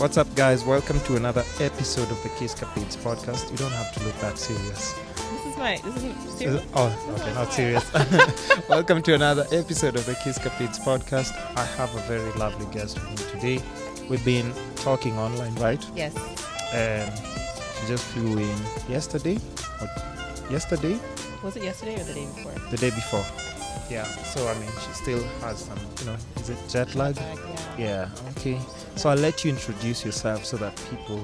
What's up, guys? Welcome to another episode of the Podcast. You don't have to look that serious. This isn't serious? Okay, not serious. Welcome to another episode of the Podcast. I have a very lovely guest with me today. We've been talking online, right? Yes. And she just flew in yesterday. Yesterday? Was it yesterday or the day before? The day before. Yeah. So, I mean, she still has some, is it jet lag? Yeah. Okay. So I'll let you introduce yourself so that people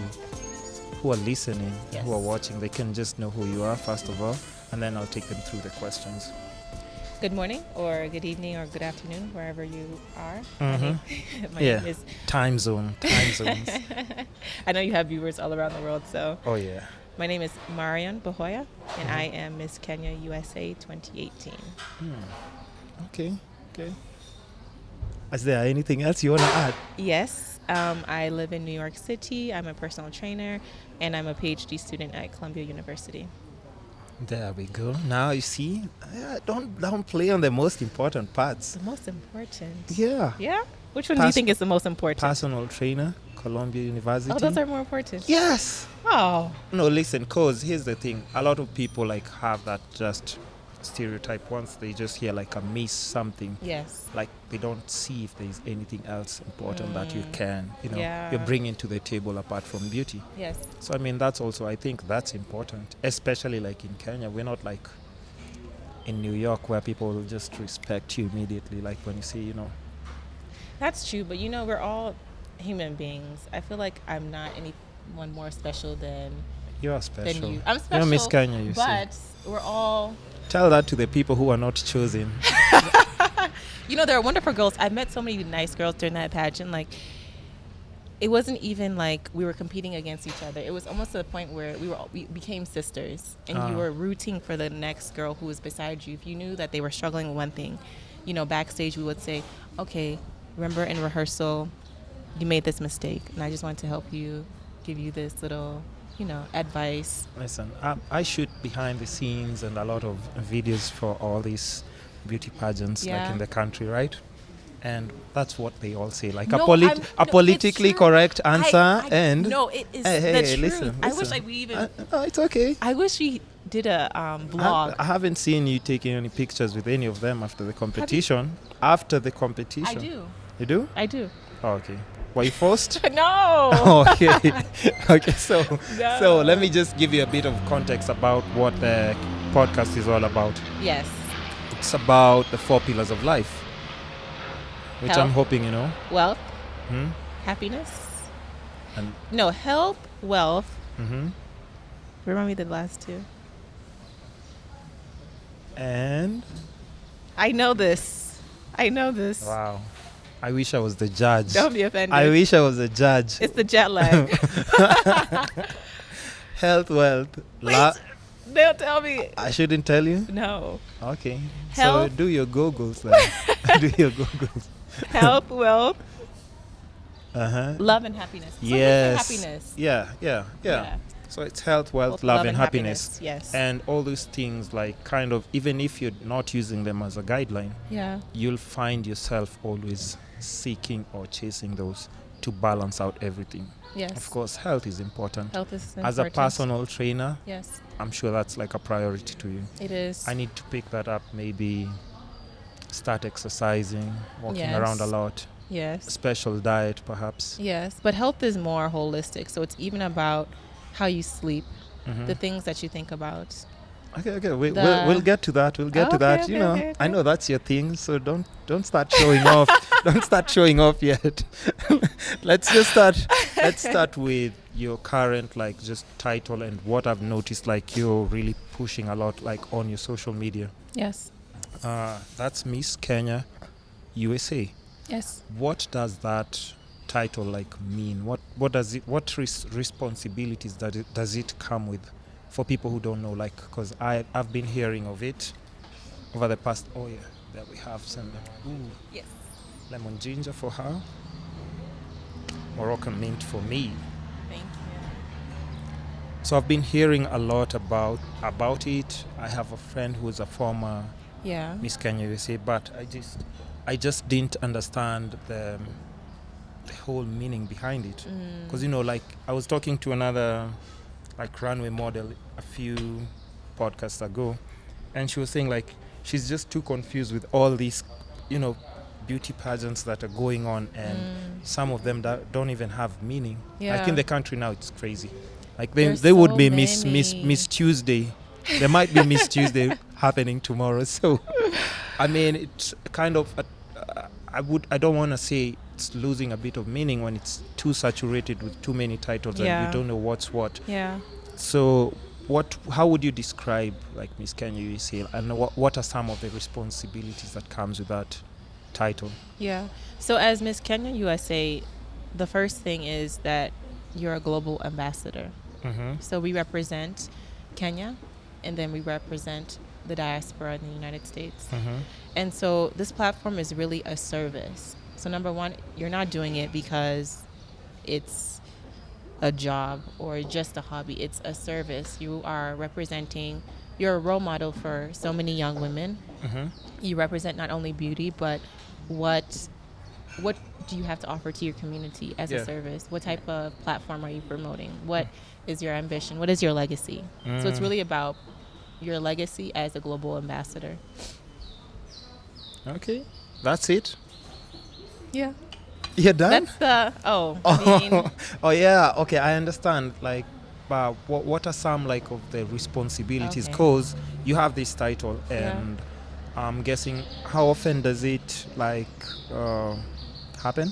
who are listening, who are watching, they can just know who you are, first of all, and then I'll take them through the questions. Good morning, or good evening, or good afternoon, wherever you are. Mm-hmm. My name is time zones. I know you have viewers all around the world, so. Oh, yeah. My name is Marion Bahoya, and I am Miss Kenya USA 2018. Okay. Is there anything else you want to add? Yes. I live in New York City. I'm a personal trainer, and I'm a PhD student at Columbia University. There we go. Now you see, don't play on the most important parts. The most important? Yeah. Yeah? Which one do you think is the most important? Personal trainer, Columbia University. Oh, those are more important? Yes. Oh. No, listen, cause here's the thing. A lot of people have that just stereotype once they just hear a miss something. Yes. They don't see if there's anything else important that you can, Yeah. you're bringing to the table apart from beauty. Yes. So, I think that's important, especially in Kenya. We're not in New York where people will just respect you immediately, when you say, That's true, but we're all human beings. I feel like I'm not anyone more special than you are special. Than you. I'm special. You're Miss Kenya USA. But we're all. Tell that to the people who are not chosen. There are wonderful girls. I met so many nice girls during that pageant. It wasn't even we were competing against each other. It was almost to the point where we became sisters, and you were rooting for the next girl who was beside you. If you knew that they were struggling with one thing, backstage we would say, "Okay, remember in rehearsal, you made this mistake, and I just want to help you, give you this little." Advice. Listen, I shoot behind the scenes and a lot of videos for all these beauty pageants in the country, right? And that's what they all say, a politically correct answer. No, it is the truth. Listen. I wish we even... it's okay. I wish we did a vlog. I haven't seen you taking any pictures with any of them after the competition. After the competition. I do. You do? I do. Oh, okay. Were you forced? No. Oh, okay. Okay, so let me just give you a bit of context about what the podcast is all about. Yes. It's about the 4 pillars of life, which Health, I'm hoping Wealth. Happiness. Health, wealth. Remind me the last two. And? I know this. Wow. I wish I was the judge. Don't be offended. I wish I was the judge. It's the jet lag. Health, wealth. They'll tell me. I shouldn't tell you? No. Okay. Health. So do your Googles then. Do your Googles. Health, wealth. Love and happiness. Yes. Happiness. Yeah. So it's health, wealth, love and happiness. Yes. And all those things, even if you're not using them as a guideline, you'll find yourself always seeking or chasing those to balance out everything. Yes. Of course, health is important. Health is important. As a personal trainer, yes, I'm sure that's a priority to you. It is. I need to pick that up, maybe start exercising, walking around a lot. Yes. Special diet, perhaps. Yes, but health is more holistic. So it's even about how you sleep, the things that you think about. Okay. We'll get to that. Okay. I know that's your thing, so don't start showing off. Don't start showing off yet. Let's start with your current just title and what I've noticed you're really pushing a lot on your social media. Yes. That's Miss Kenya USA. Yes. What does that title mean? What does it? What responsibilities does it come with for people who don't know? Because I've been hearing of it over the past. Oh yeah, there we have some. Yes. Lemon ginger for her. Moroccan mint for me. Thank you. So I've been hearing a lot about it. I have a friend who's a former Miss Kenya USA, but I just didn't understand the whole meaning behind it. Because, like I was talking to another like runway model a few podcasts ago, and she was saying like she's just too confused with all these, beauty pageants that are going on, and some of them that don't even have meaning. Like in the country now, it's crazy. Like they would be Miss Tuesday. There might be Miss Tuesday happening tomorrow. So, I mean, it's kind of I don't want to say it's losing a bit of meaning when it's too saturated with too many titles and you don't know what's what. Yeah. So, how would you describe like Miss Kenya USA, and what are some of the responsibilities that comes with that title? Yeah. So as Miss Kenya USA, the first thing is that you're a global ambassador. So we represent Kenya, and then we represent the diaspora in the United States. And so this platform is really a service. So number one, you're not doing it because it's a job or just a hobby. It's a service. You are representing, you're a role model for so many young women. You represent not only beauty, but what do you have to offer to your community as a service? What type of platform are you promoting? What is your ambition? What is your legacy? So it's really about your legacy as a global ambassador. Okay, that's it. Yeah. You're done? That's oh yeah. Okay, I understand. Like, but what are some like of the responsibilities? Because you have this title, and I'm guessing, how often does it like happen?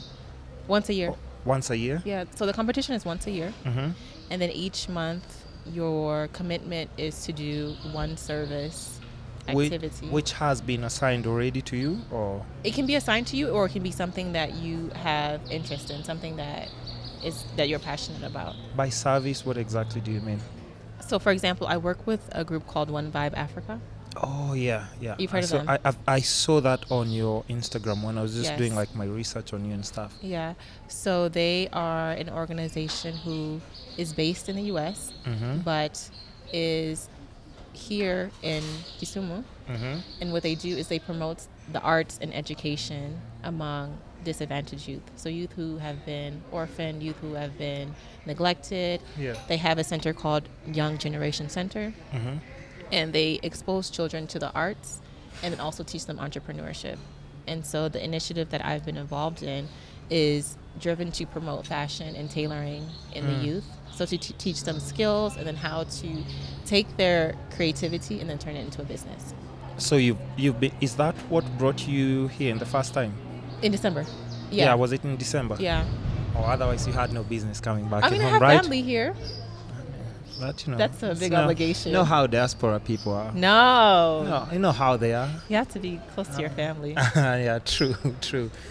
Once a year. Once a year? Yeah. So the competition is once a year, and then each month your commitment is to do one service activity, which has been assigned already to you, or it can be assigned to you, or it can be something that you have interest in, something that you're passionate about. By service, what exactly do you mean? So, for example, I work with a group called One Vibe Africa. Oh yeah. You've heard of them? I saw that on your Instagram when I was just doing like my research on you and stuff. Yeah. So they are an organization who is based in the U.S. But is here in Kisumu, and what they do is they promote the arts and education among disadvantaged youth. So youth who have been orphaned, youth who have been neglected. They have a center called Young Generation Center, and they expose children to the arts and then also teach them entrepreneurship. And so the initiative that I've been involved in is driven to promote fashion and tailoring in the youth. So to teach them skills, and then how to take their creativity and then turn it into a business. So you've been, is that what brought you here in the first time? In December. Yeah, was it in December? Yeah. Or otherwise you had no business coming back I mean, home, I have right? family here. But, that's a big obligation. You know how diaspora people are. No, you know how they are. You have to be close to your family. Yeah, true.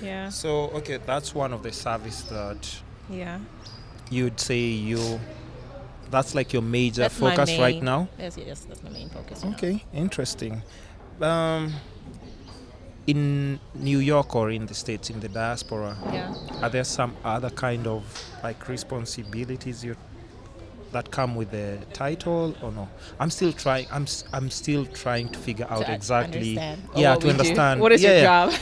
Yeah. So, okay, that's one of the service that you'd say that's like your major focus right now? Yes, that's my main focus. Okay, interesting. In New York or in the States, in the diaspora, are there some other kind of like responsibilities that come with the title, or no? I'm still trying to figure out exactly. To understand. What is your job?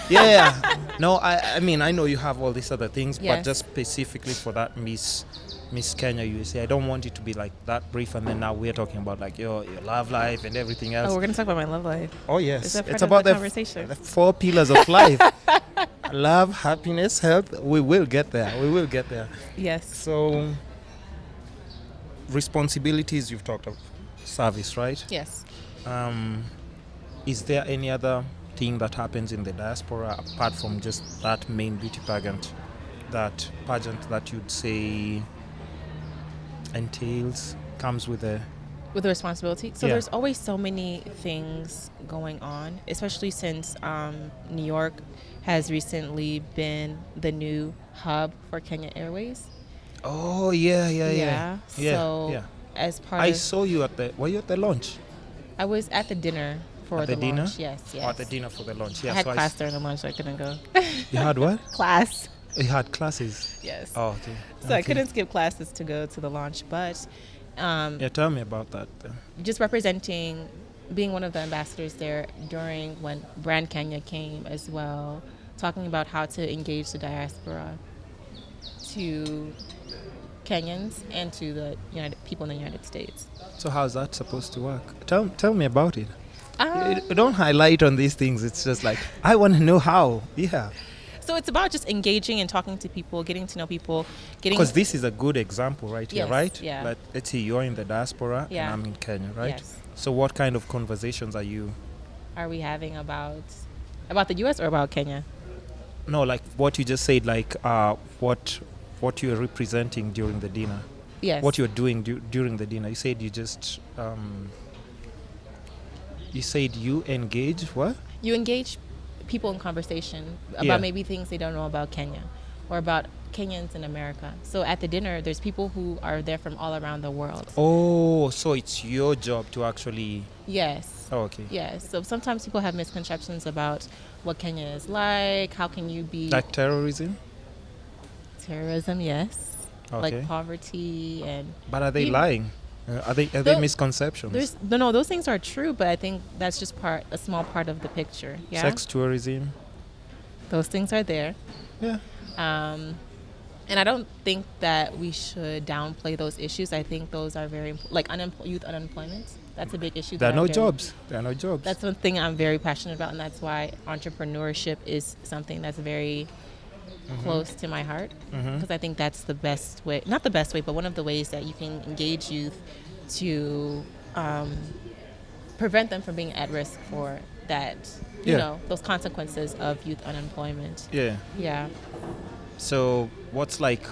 No, I mean, I know you have all these other things, but just specifically for that Miss Kenya USA, I don't want it to be like that brief, and then now we're talking about like your love life and everything else. Oh, we're gonna talk about my love life. Oh yes, it's about the conversation. The 4 pillars of life: love, happiness, health. We will get there. Yes. So, responsibilities, you've talked of service, right? Yes. Is there any other thing that happens in the diaspora apart from just that main beauty pageant that you'd say comes with the responsibility? So there's always so many things going on, especially since New York has recently been the new hub for Kenya Airways. Oh yeah. So as part I saw you were you at the launch? I was at the dinner for the dinner? Launch. Yes. At the dinner for the launch. Yeah. I had class during the lunch, so I couldn't go. You had what? Class. You had classes? Yes. Oh, okay. So I couldn't skip classes to go to the launch, but tell me about that then. Just representing, being one of the ambassadors there during when Brand Kenya came as well, talking about how to engage the diaspora to Kenyans and to the people in the United States. So how's that supposed to work? Tell me about it. You Don't highlight on these things. It's just like, I want to know how. Yeah. So it's about just engaging and talking to people, getting to know people, Because this is a good example right here, Yes, right? yeah. Like, let's say you're in the diaspora Yeah. and I'm in Kenya, right? Yes. So what kind of conversations are we having about the U.S. or about Kenya? No, like what you just said, like what you're representing during the dinner. Yes. What you're doing during the dinner. You said you just you said you engage what? You engage people in conversation about Yeah. maybe things they don't know about Kenya or about Kenyans in America. So at the dinner, there's people who are there from all around the world. Oh, so it's your job to actually. Yes. Oh, okay. Yes. So sometimes people have misconceptions about what Kenya is like. How can you be Like terrorism? terrorism? Yes. Okay. Like poverty and. But are they You- lying? Are they misconceptions? No, those things are true, but I think that's just a small part of the picture. Yeah. Sex tourism? Those things are there. Yeah. And I don't think that we should downplay those issues. I think those are very like youth unemployment. That's a big issue. There are no jobs. There are no jobs. That's one thing I'm very passionate about, and that's why entrepreneurship is something that's very close to my heart. Because I think that's the best way, not the best way, but one of the ways that you can engage youth to prevent them from being at risk for that, those consequences of youth unemployment. Yeah. Yeah. So what's like,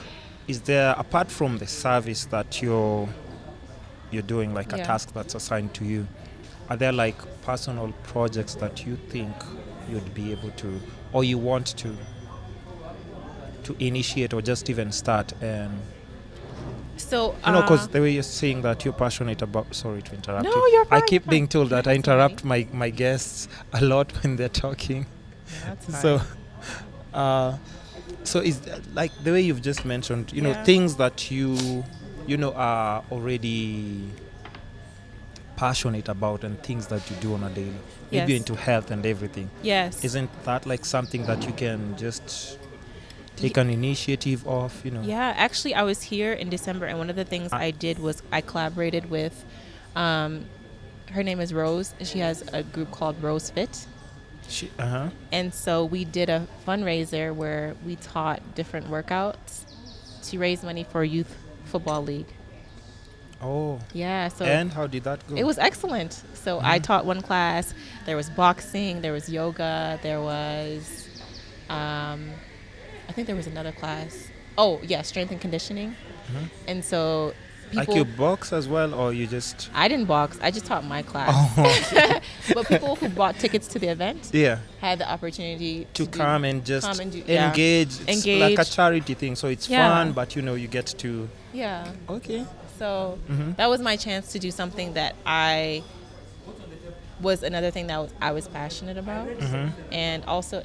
is there, apart from the service that you're doing, like a Yeah. task that's assigned to you, are there like personal projects that you think you'd be able to, or you want to initiate or just even start? And So because the way you're saying that you're passionate about, sorry to interrupt No, you. you're I fine, keep fine. being told that I That's interrupt my guests a lot when they're talking. That's fine. So is like the way you've just mentioned, Yeah. things that you are already passionate about and things that you do on a daily. Maybe Yes. into health and everything. Yes. Isn't that like something that you can just take an initiative of, Yeah, actually, I was here in December, and one of the things I did was I collaborated with, her name is Rose, and she has a group called Rose Fit. And so we did a fundraiser where we taught different workouts to raise money for a youth football league. Oh. Yeah, so And how did that go? it was excellent. So I taught one class. There was boxing, there was yoga, there was, I think there was another class. Oh, yeah, strength and conditioning. And so like people, you box as well, or you just? I didn't box. I just taught my class. Oh. But people who bought tickets to the event Yeah. had the opportunity To come and just come and do- yeah. engage. It's like a Engage. charity thing, so it's Yeah. fun, but you get to. Yeah. Okay. So that was my chance to do something that was another thing that I was passionate about. And also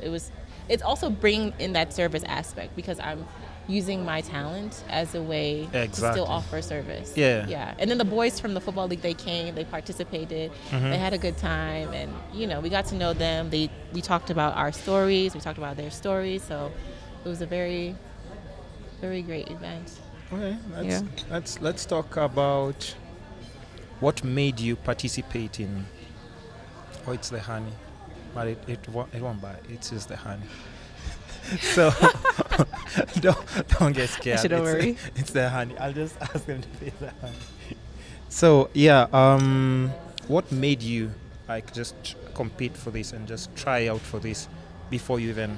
it's also bringing in that service aspect because I'm using my talent as a way to Exactly. still offer service. Yeah. Yeah. And then the boys from the football league, they came, they participated, they had a good time, and we got to know them. We talked about our stories, we talked about their stories, so it was a very, very great event. Okay. Yeah. Let's talk about what made you participate in. Oh, it's the honey, but it won't buy. It's just the honey. So don't get scared. Don't worry. It's the honey. I'll just ask them to pay the honey. So yeah, what made you like just compete for this and just try out for this before you even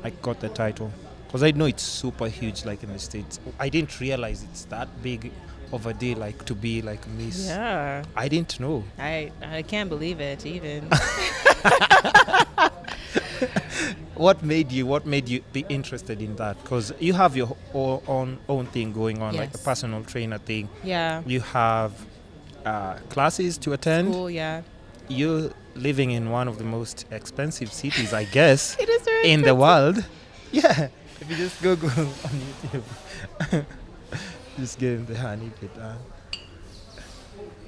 like got the title? Because I know it's super huge, like in the States. I didn't realize it's that big of a deal, like to be like Miss. Yeah. I didn't know. I can't believe it even. What made you be interested in that? Because you have your own thing going on, like a Yes. personal trainer thing. Yeah. You have classes to attend. Cool, yeah. You're living in one of the most expensive cities, I guess, It is very in the expensive. world. Yeah. If you just Google on YouTube, just give him the honey bit.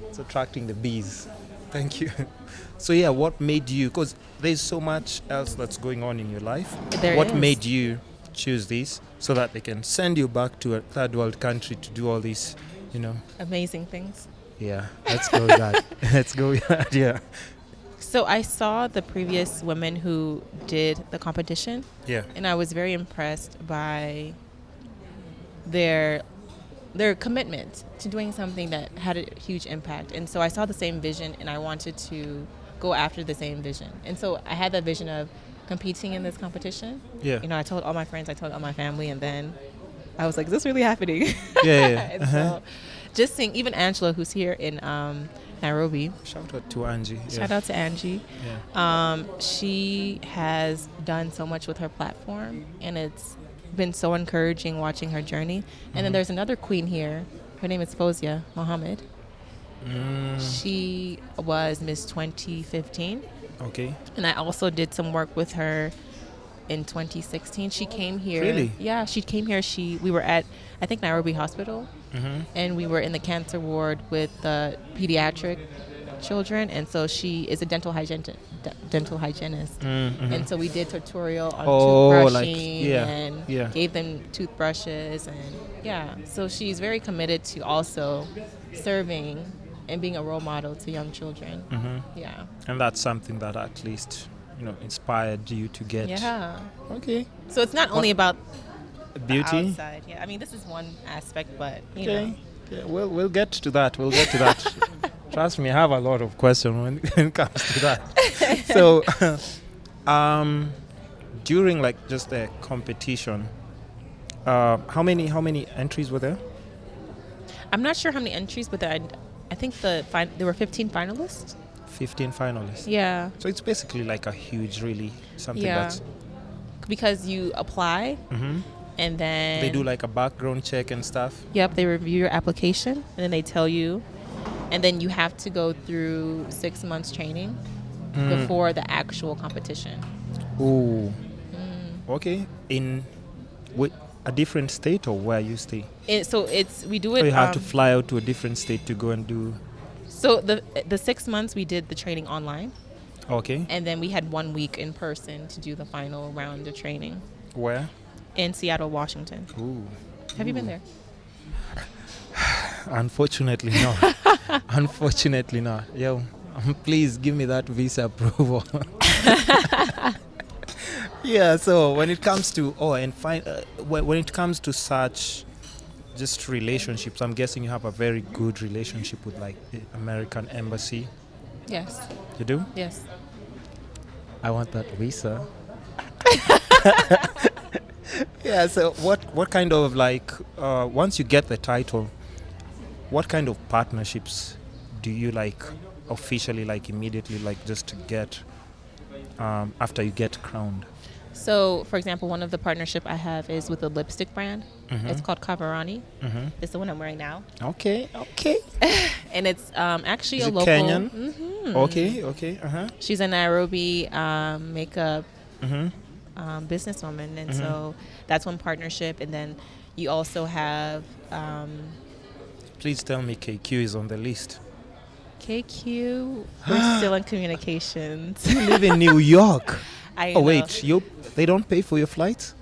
It's attracting the bees. Thank you. So yeah, what made you? Because there's so much else that's going on in your life. There What is. made you choose this so that they can send you back to a third world country to do all these, amazing things. Yeah, let's go with that. Let's go with that, yeah. So I saw the previous women who did the competition. Yeah. And I was very impressed by their commitment to doing something that had a huge impact. And so I saw the same vision, and I wanted to go after the same vision. And so I had that vision of competing in this competition. Yeah. I told all my friends, I told all my family, and then I was like, is this really happening? Yeah. And so just seeing even Angela, who's here in Nairobi. Shout out to Angie. Shout out to Angie. Yeah. She has done so much with her platform, and it's been so encouraging watching her journey. And then there's another queen here. Her name is Fozia Mohammed. She was Miss 2015. Okay. And I also did some work with her in 2016. She came here. Really? Yeah, she came here. We were at, I think, Nairobi Hospital. And we were in the cancer ward with the pediatric children. And so she is a dental hygienist. And so we did tutorial on toothbrushing and gave them toothbrushes. And so she's very committed to also serving and being a role model to young children. Yeah. And that's something that at least, inspired you to get. Yeah. Okay. So it's not only about beauty. The outside. Yeah. I mean, this is one aspect, but you know. Okay. We'll get to that. Trust me, I have a lot of questions when it comes to that. So, during just the competition, how many entries were there? I'm not sure how many entries, but I think there were 15 finalists. 15 finalists. Yeah. So it's basically like a huge, really something that's. Because you apply, and then they do like a background check and stuff. Yep, they review your application, and then they tell you, and then you have to go through 6 months training before the actual competition. Ooh. Okay. In a different state or where you stay? We do it. So you have to fly out to a different state to go and do. So the 6 months we did the training online. Okay. And then we had 1 week in person to do the final round of training. Where? In Seattle, Washington. Ooh. Have you been there? Unfortunately not. Unfortunately not. Yo, please give me that visa approval. Yeah, so when it comes to when it comes to such just relationships, I'm guessing you have a very good relationship with the American embassy. Yes. You do? Yes. I want that visa. Yeah, so what kind of once you get the title, what kind of partnerships do you officially immediately just to get after you get crowned? So, for example, one of the partnership I have is with a lipstick brand. It's called Kavarani. It's the one I'm wearing now. Okay. And it's actually is a it local. Kenyan? Okay. She's a Nairobi makeup businesswoman, and so that's one partnership. And then you also have. Please tell me KQ is on the list. KQ, we're still in communications. You live in New York. I know. Wait, they don't pay for your flights?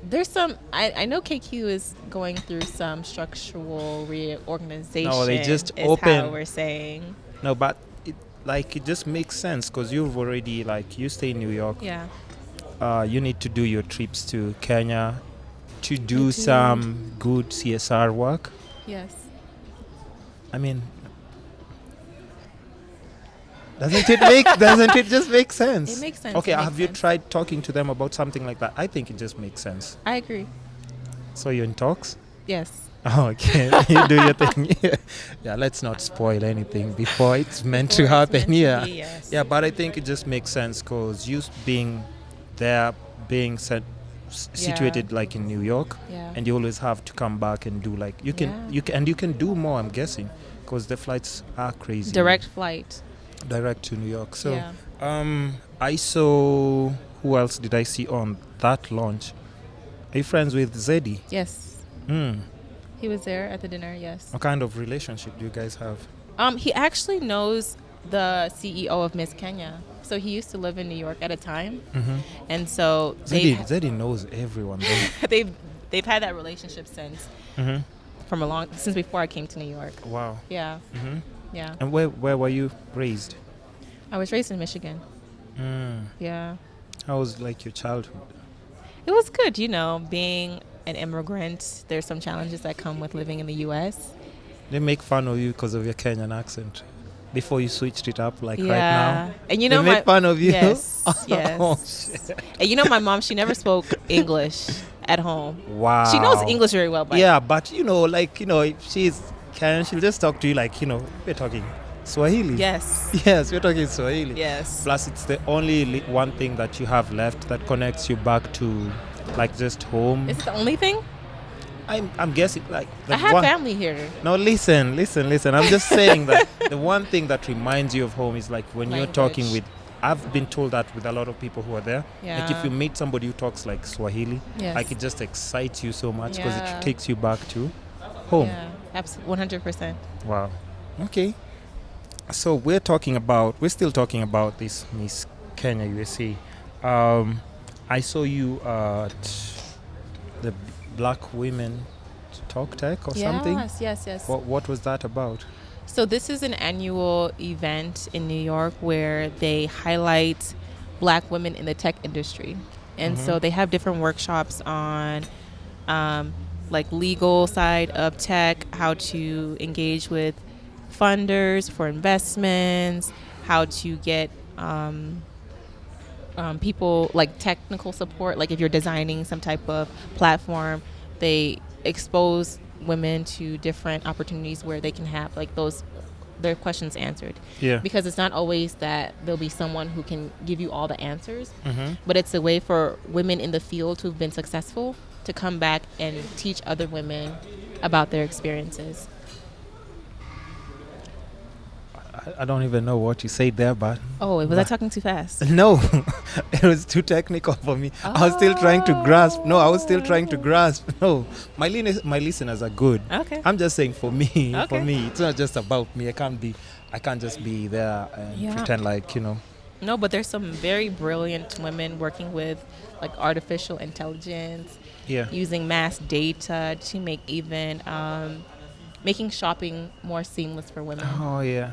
There's some. I know KQ is going through some structural reorganization. No, they just is open. How we're saying. No, but it just makes sense because you've already you stay in New York. Yeah. You need to do your trips to Kenya to do some good CSR work. Yes. I mean, doesn't it just make sense? It makes sense. Okay, have you tried talking to them about something like that? I think it just makes sense. I agree. So you're in talks? Yes. Oh, okay. You do your thing. Yeah, let's not spoil anything before it's meant to happen. Yes. Yeah, but I think it just makes sense because you being there, being situated in New York, and you always have to come back and do you can do more, I'm guessing, because the flights are crazy. Direct flight. Direct to New York. So I saw, who else did I see on that launch? Are you friends with Zeddy? Yes. He was there at the dinner. Yes. What kind of relationship do you guys have? He actually knows the CEO of Miss Kenya. So he used to live in New York at a time, Mm-hmm. and so Zeddy knows everyone though. they've had that relationship since Mm-hmm. since before I came to New York. Wow. Yeah, Mm-hmm. yeah. And where were you raised? I was raised in Michigan. Yeah, How was like your childhood? it was good. Being an immigrant, there's some challenges that come with living in the U.S. They make fun of you because of your Kenyan accent. Before you switched it up, like Yeah, right now. and They make fun of you. Yes, yes. Oh, shit. And my mom, she never spoke English at home. Wow. She knows English very well, but Yeah, but if she's Kenyan, she'll just talk to you like, we're talking Swahili. yes, Yes, we're talking Swahili. yes. Plus, it's the only one thing that you have left that connects you back to, like, just home. Is it the only thing? I'm guessing, like, the I have one. family here. No, listen. I'm just saying that the one thing that reminds you of home is like when you're talking Language. with. I've been told that with a lot of people who are there. Yeah. Like if you meet somebody who talks like Swahili, Yes. like it just excites you so much because Yeah. it takes you back to home. Yeah, absolutely, 100%. Wow. Okay. So we're still talking about this Miss Kenya USA. I saw you at the Black Women Talk Tech or something. Yes. What was that about? So this is an annual event in New York where they highlight Black women in the tech industry. And so they have different workshops on like legal side of tech, how to engage with funders for investments, how to get people like technical support. Like if you're designing some type of platform, they expose women to different opportunities where they can have like their questions answered. Yeah. Because it's not always that there'll be someone who can give you all the answers, Mm-hmm. but it's a way for women in the field who've been successful to come back and teach other women about their experiences. I don't even know what you said there, but Oh, was I talking too fast? no, it was too technical for me. I was still trying to grasp. No, I was still trying to grasp. No, my listeners are good. Okay. I'm just saying for me, Okay. it's not just about me. I can't just be there and Yeah. pretend like, No, but there's some very brilliant women working with like artificial intelligence, Yeah. using mass data to make even making shopping more seamless for women. Oh, yeah.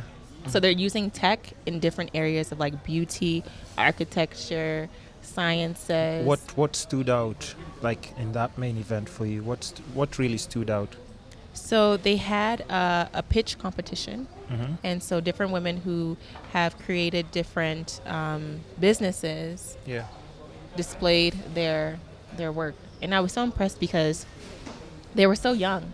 So they're using tech in different areas of like beauty, architecture, sciences. What stood out like in that main event for you? What really stood out? So they had a pitch competition. Mm-hmm. And so different women who have created different businesses Yeah. displayed their work. And I was so impressed because they were so young,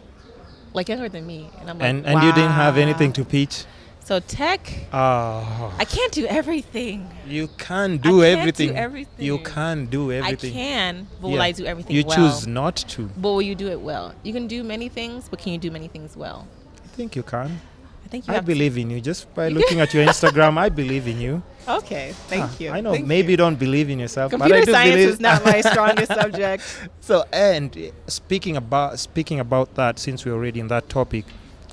like younger than me. And I'm like, And you didn't have wow. anything to pitch? So tech, Oh. I can't do everything. You can I do can't everything. do everything. You can do everything. I can, but will Yeah. I do everything You well? choose not to. But will you do it well? You can do many things, but can you do many things well? I think you can. I think you I have believe in you. Just by looking at your Instagram, I believe in you. to. Okay, thank you. I know Thank maybe you. you don't believe in yourself, but I Computer do science believe. is not my strongest subject. So, and speaking about that, since we're already in that topic,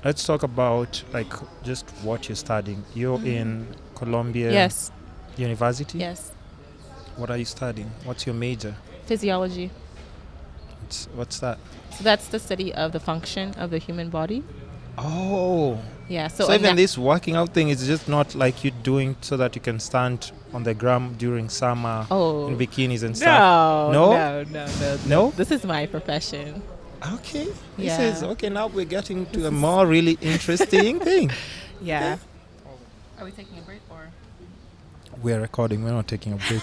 let's talk about like just what you're studying. You're in Columbia Yes, University. yes. What are you studying? What's your major? Physiology. What's that? So that's the study of the function of the human body. Oh. Yeah. So and even that- this working out thing is just not like you doing so that you can stand on the ground during summer Oh. in bikinis and stuff. No? No? This is my profession. Okay. Yeah. This is okay. Now we're getting to a more really interesting thing. Yeah. Are we taking a break or? We're recording. We're not taking a break.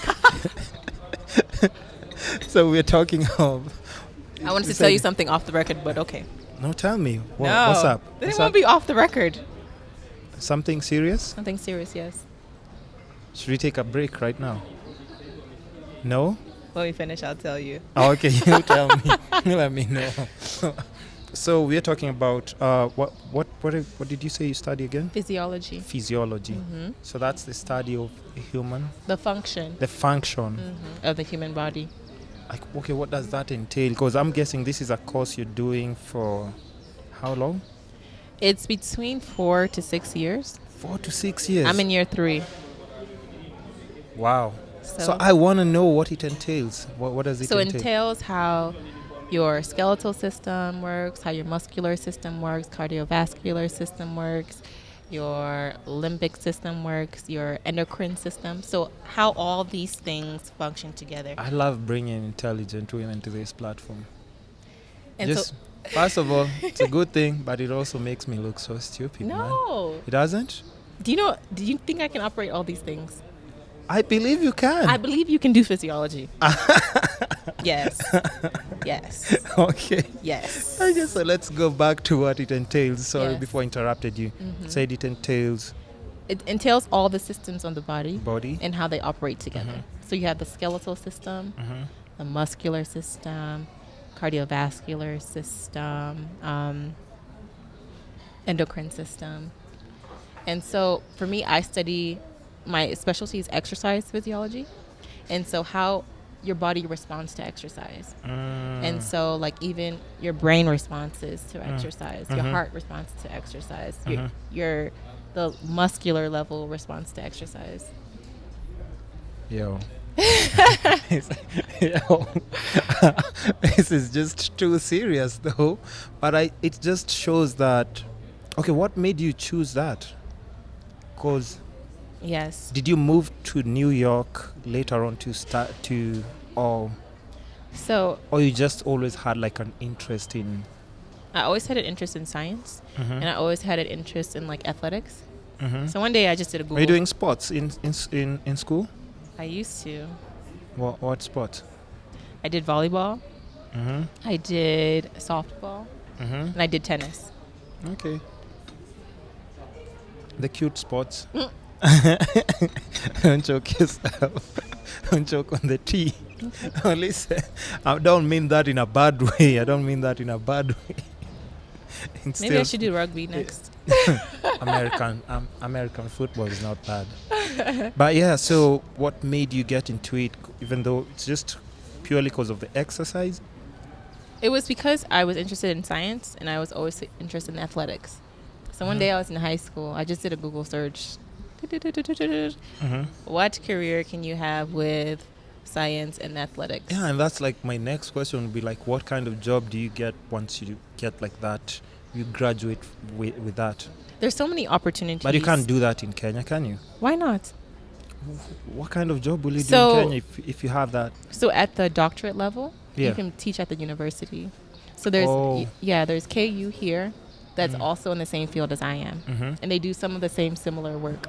So we're talking of. I wanted to tell you something off the record, but okay. No, tell me. No. What's up? Then What's it won't up? be off the record. Something serious? Something serious, yes. Should we take a break right now? No? When we finish, I'll tell you. Oh, okay, you tell me. Let me know. So we're talking about what did you say you study again? Physiology. Physiology. Mm-hmm. So that's the study of a human, The function the function. of the human body. Like, okay, what does that entail? Because I'm guessing this is a course you're doing for how long? It's between 4 to 6 years. 4 to 6 years. I'm in year 3. Wow. So I want to know what it entails. What does it entail? So it entails how your skeletal system works, how your muscular system works, cardiovascular system works, your limbic system works, your endocrine system. So how all these things function together. I love bringing intelligent women to this platform. And just, first of all, it's a good thing, but it also makes me look so stupid. No. Man. It doesn't? Do you think I can operate all these things? I believe you can. I believe you can do physiology. Yes. Yes. Okay. Yes. Okay, so let's go back to what it entails. Sorry, Yes. before I interrupted you. Said it entails... It entails all the systems on the body. Body. And how they operate together. So you have the skeletal system, the muscular system, cardiovascular system, endocrine system. And so for me, my specialty is exercise physiology. And so how your body responds to exercise. And so like even your brain responses to exercise, your heart responds to exercise, the muscular level responds to exercise. Yo. Yo. This is just too serious though. But it just shows that, okay, what made you choose that? Because yes. Did you move to New York later on or you just always had like an interest in? I always had an interest in science, and I always had an interest in like athletics. So one day I just did a Google. Are you doing sports in school? I used to. What sport? I did volleyball. I did softball, and I did tennis. Okay. The cute sports. Don't choke yourself. Don't choke on the tea. Oh, listen, I don't mean that in a bad way. Maybe I should do rugby next. American football is not bad. But yeah, so what made you get into it, even though it's just purely because of the exercise? It was because I was interested in science, and I was always interested in athletics. So one day I was in high school. I just did a Google search. What career can you have with science and athletics? Yeah, and that's like my next question would be like, what kind of job do you get once you get like that? You graduate with that. There's so many opportunities. But you can't do that in Kenya, can you? Why not? What kind of job will you do in Kenya if you have that? So at the doctorate level, you can teach at the university. So there's KU here that's also in the same field as I am. And they do some of the same similar work.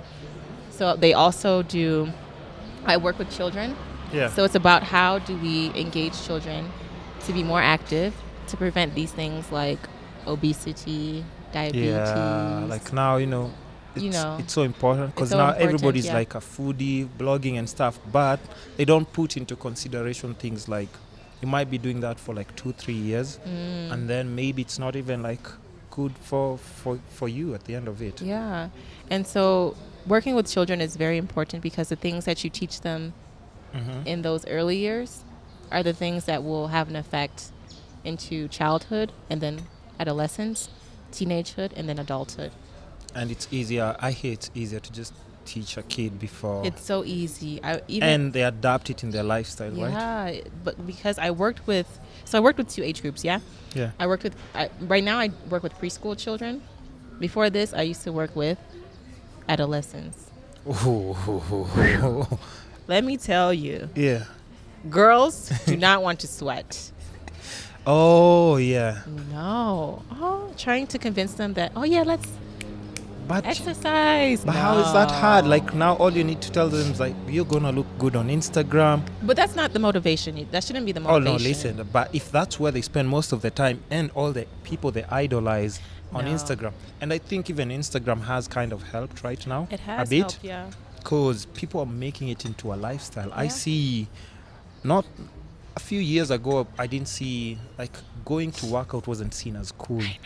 So they also do, I work with children. Yeah. So it's about how do we engage children to be more active, to prevent these things like obesity, diabetes. Yeah, like now, it's so important because now everybody's like a foodie, blogging and stuff, but they don't put into consideration things like you might be doing that for like 2-3 years and then maybe it's not even like good for you at the end of it. Yeah. And so working with children is very important because the things that you teach them in those early years are the things that will have an effect into childhood and then adolescence, teenagehood, and then adulthood. And it's easier. I hear it's easier to just teach a kid before. It's so easy. And they adapt it in their lifestyle, right? Yeah, but because I worked with 2 age groups, yeah? Yeah. Right now I work with preschool children. Before this, I used to work with adolescents. Let me tell you. Yeah. Girls do not want to sweat. Oh, yeah. No. Oh, trying to convince them that, let's exercise. But how is that hard? Like now all you need to tell them is like, you're going to look good on Instagram. But that's not the motivation. That shouldn't be the motivation. Oh, no, listen. But if that's where they spend most of the time and all the people they idolize on Instagram. And I think even Instagram has kind of helped right now. It has a bit. Helped, yeah. Because people are making it into a lifestyle. Yeah. I see, not a few years ago, I didn't see, like, going to work out wasn't seen as cool. I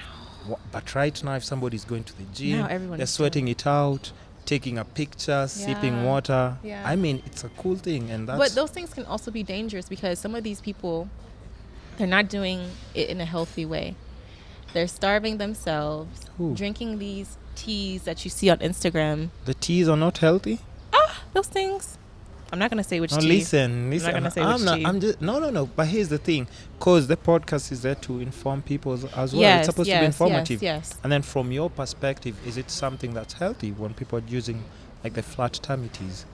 know. But right now, if somebody's going to the gym, they're sweating it out, taking a picture, sipping water. Yeah. I mean, it's a cool thing. But those things can also be dangerous because some of these people, they're not doing it in a healthy way. They're starving themselves, drinking these teas that you see on Instagram. The teas are not healthy? Those things. I'm not going to say which tea. Listen. I'm not going to say which tea. I'm just, no. But here's the thing. Because the podcast is there to inform people as well. Yes, it's supposed to be informative. Yes. And then from your perspective, is it something that's healthy when people are using like the flat tummy teas?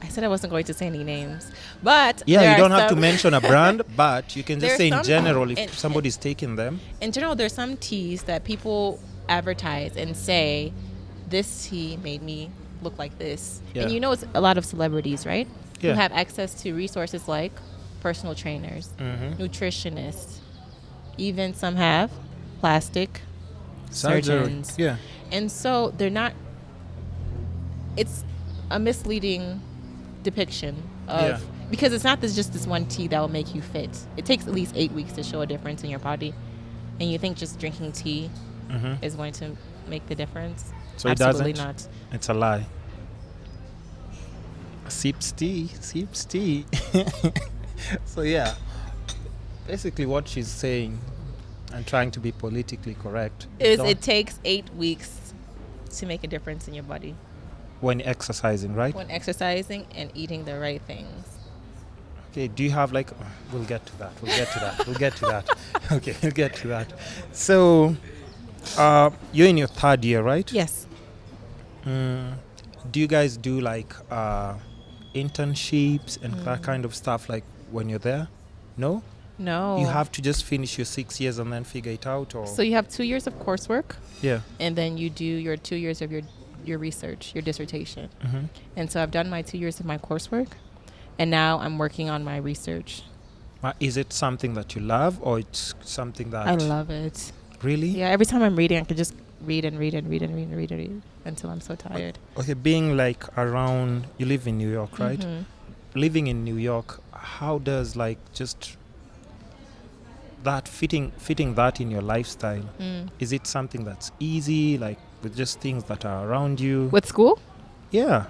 I said I wasn't going to say any names. But yeah, you don't have to mention a brand, but you can just say in general if somebody's taking them. In general, there's some teas that people advertise and say, this tea made me look like this. Yeah. And you know, it's a lot of celebrities, right? Yeah. Who have access to resources like personal trainers, nutritionists, even some have plastic surgeons. Yeah. And so they're not, it's a misleading depiction of, because it's not just this one tea that will make you fit. It takes at least 8 weeks to show a difference in your body. And you think just drinking tea is going to make the difference? So absolutely it doesn't? Not. It's a lie. Sips tea. So yeah, basically what she's saying and trying to be politically correct is it takes 8 weeks to make a difference in your body. When exercising, right? When exercising and eating the right things. Okay, do you have like... we'll get to that. Okay, we'll get to that. So, you're in your third year, right? Yes. Do you guys do like internships and that kind of stuff like when you're there? No? No. You have to just finish your 6 years and then figure it out? Or So you have 2 years of coursework. Yeah. And then you do your 2 years of your research, your dissertation. And so I've done my 2 years of my coursework. And now I'm working on my research. Is it something that you love or it's something that... I love it. Really? Yeah, every time I'm reading, I could just read until I'm so tired. Okay, being like around... You live in New York, right? Living in New York, how does like just that fitting that in your lifestyle? Is it something that's easy, like with just things that are around you? With school? Yeah.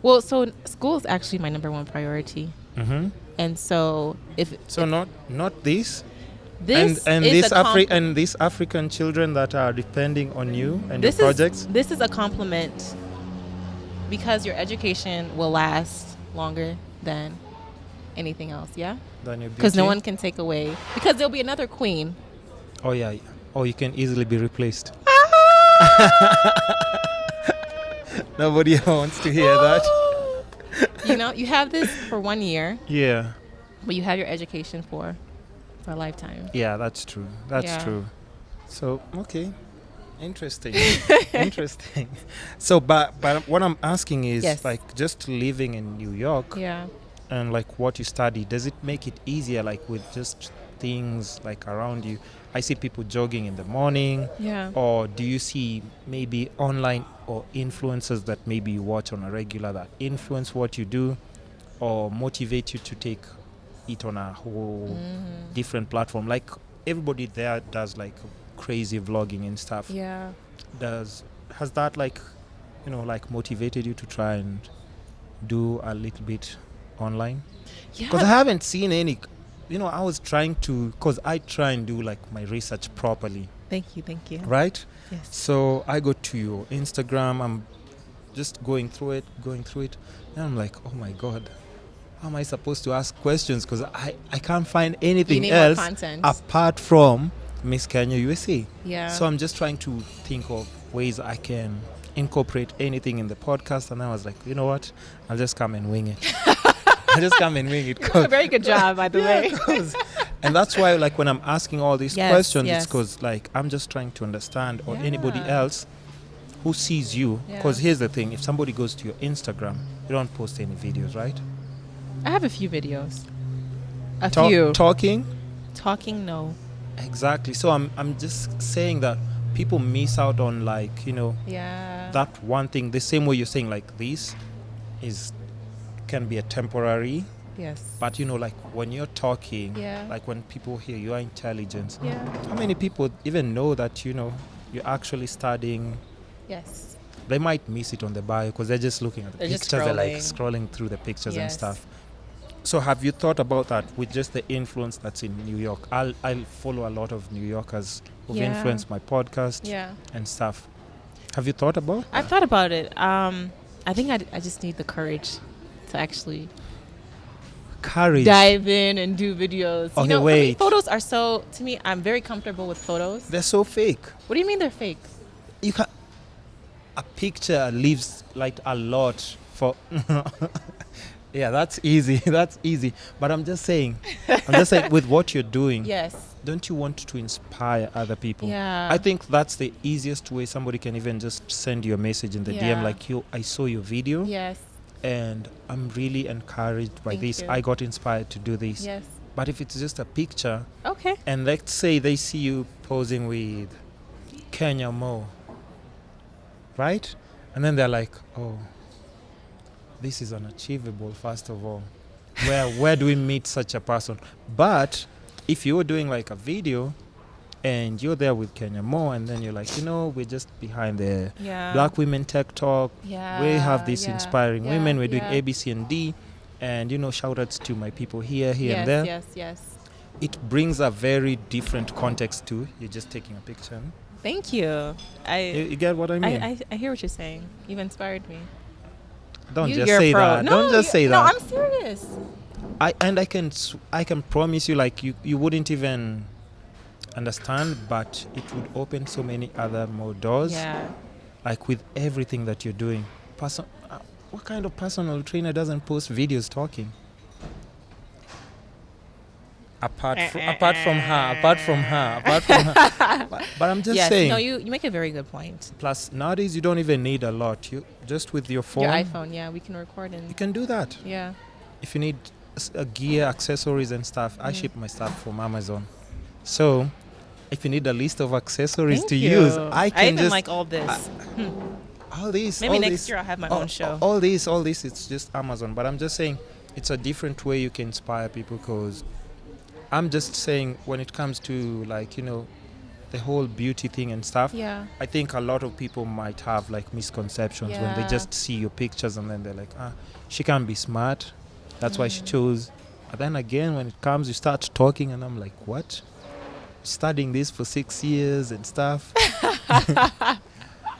Well, so school is actually my number one priority. And so not this and these African children that are depending on you and your projects. This is a compliment because your education will last longer than anything else. Yeah. Than your beauty. Because no one can take away. Because there'll be another queen. Oh yeah. Oh, you can easily be replaced. Nobody wants to hear that. You know, you have this for 1 year. Yeah. But you have your education for a lifetime. Yeah, that's true. That's true. So, okay. Interesting. Interesting. So, but what I'm asking is, like, just living in New York. Yeah. And, like, what you study, does it make it easier, like, with just things, like, around you? I see people jogging in the morning. Yeah. Or do you see maybe online or influencers that maybe you watch on a regular that influence what you do or motivate you to take it on a whole different platform? Like everybody there does like crazy vlogging and stuff. Yeah. Has that like, you know, like motivated you to try and do a little bit online? Yeah. Because I haven't seen any. You know, I was trying to, because I try and do like my research properly. Thank you. Right? Yes. So I go to your Instagram, I'm just going through it, and I'm like, oh my God, how am I supposed to ask questions? Because I can't find anything else apart from Miss Kenya USA. Yeah. So I'm just trying to think of ways I can incorporate anything in the podcast, and I was like, you know what? I'll just come and wing it. You're doing a very good job, by the way. And that's why, like, when I'm asking all these questions, it's because, like, I'm just trying to understand, or anybody else who sees you. Because here's the thing: if somebody goes to your Instagram, you don't post any videos, right? I have a few videos. Few. Talking, no. Exactly. So I'm just saying that people miss out on, like, you know, that one thing. The same way you're saying, like, this can be a temporary. Yes. But you know, like when you're talking, like when people hear your intelligence, how many people even know that, you know, you're actually studying? Yes. They might miss it on the bio because they're just looking at the pictures. They're like scrolling through the pictures and stuff. So have you thought about that with just the influence that's in New York? I'll follow a lot of New Yorkers who've influenced my podcast and stuff. Have you thought about? I've thought about it. I think I just need the courage to actually dive in and do videos. Okay, you know, wait. Photos are so, to me, I'm very comfortable with photos. They're so fake. What do you mean they're fake? You can. A picture leaves like a lot for. Yeah, that's easy. That's easy. But I'm just saying, with what you're doing. Yes. Don't you want to inspire other people? Yeah. I think that's the easiest way. Somebody can even just send you a message in the DM like, I saw your video. Yes. And I'm really encouraged by this. I got inspired to do this. Yes. But if it's just a picture. Okay. And let's say they see you posing with Kenya Mo. Right? And then they're like, oh, this is unachievable, first of all. Where do we meet such a person? But if you're doing like a video and you're there with Kenya Mo and then you're like, we're just behind the Black Women Tech Talk. Yeah. We have these inspiring women. We're doing A, B, C, and D. And, shout outs to my people here and there. Yes. It brings a very different context to you're just taking a picture. Thank you. You get what I mean? I hear what you're saying. You've inspired me. Don't just say that. No, Don't just say that. No, I'm serious. I can promise you, like you wouldn't even understand, but it would open so many other more doors. Yeah. Like with everything that you're doing. What kind of personal trainer doesn't post videos talking? Apart from her. But I'm just saying. No, you make a very good point. Plus, nowadays you don't even need a lot. You just with your phone. Your iPhone, we can record and. You can do that. Yeah. If you need gear, accessories, and stuff, I ship my stuff from Amazon. So, if you need a list of accessories use, I can even like all this. All these. Maybe next year I'll have my own show. All this, it's just Amazon. But I'm just saying, it's a different way you can inspire people because. I'm just saying when it comes to the whole beauty thing and stuff, I think a lot of people might have like misconceptions when they just see your pictures and then they're like, she can't be smart. That's why she chose. But then again, when it comes, you start talking and I'm like, what? Studying this for 6 years and stuff.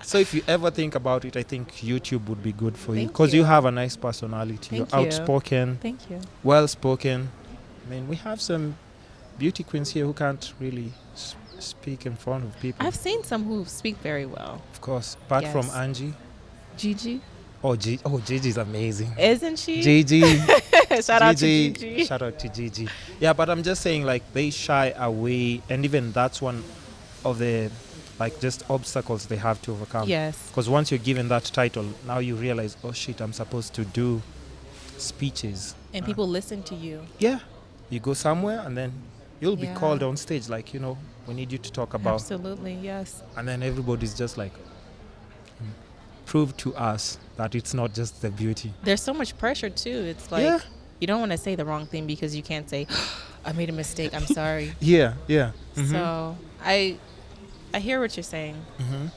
So if you ever think about it, I think YouTube would be good for you because you have a nice personality. You're outspoken. Thank you. Well-spoken. I mean, we have some beauty queens here who can't really speak in front of people. I've seen some who speak very well. Of course. Apart from Angie. Gigi. Gigi's amazing. Isn't she? Gigi. Shout out to Gigi. Shout out to Gigi. Yeah, but I'm just saying, like, they shy away. And even that's one of the, just obstacles they have to overcome. Yes. Because once you're given that title, now you realize, oh, shit, I'm supposed to do speeches. And people listen to you. Yeah. You go somewhere and then you'll be called on stage like, we need you to talk about. Absolutely, yes. And then everybody's just like, prove to us that it's not just the beauty. There's so much pressure too. It's like, you don't want to say the wrong thing because you can't say, I made a mistake, I'm sorry. Yeah. Mm-hmm. So I hear what you're saying. Mm-hmm.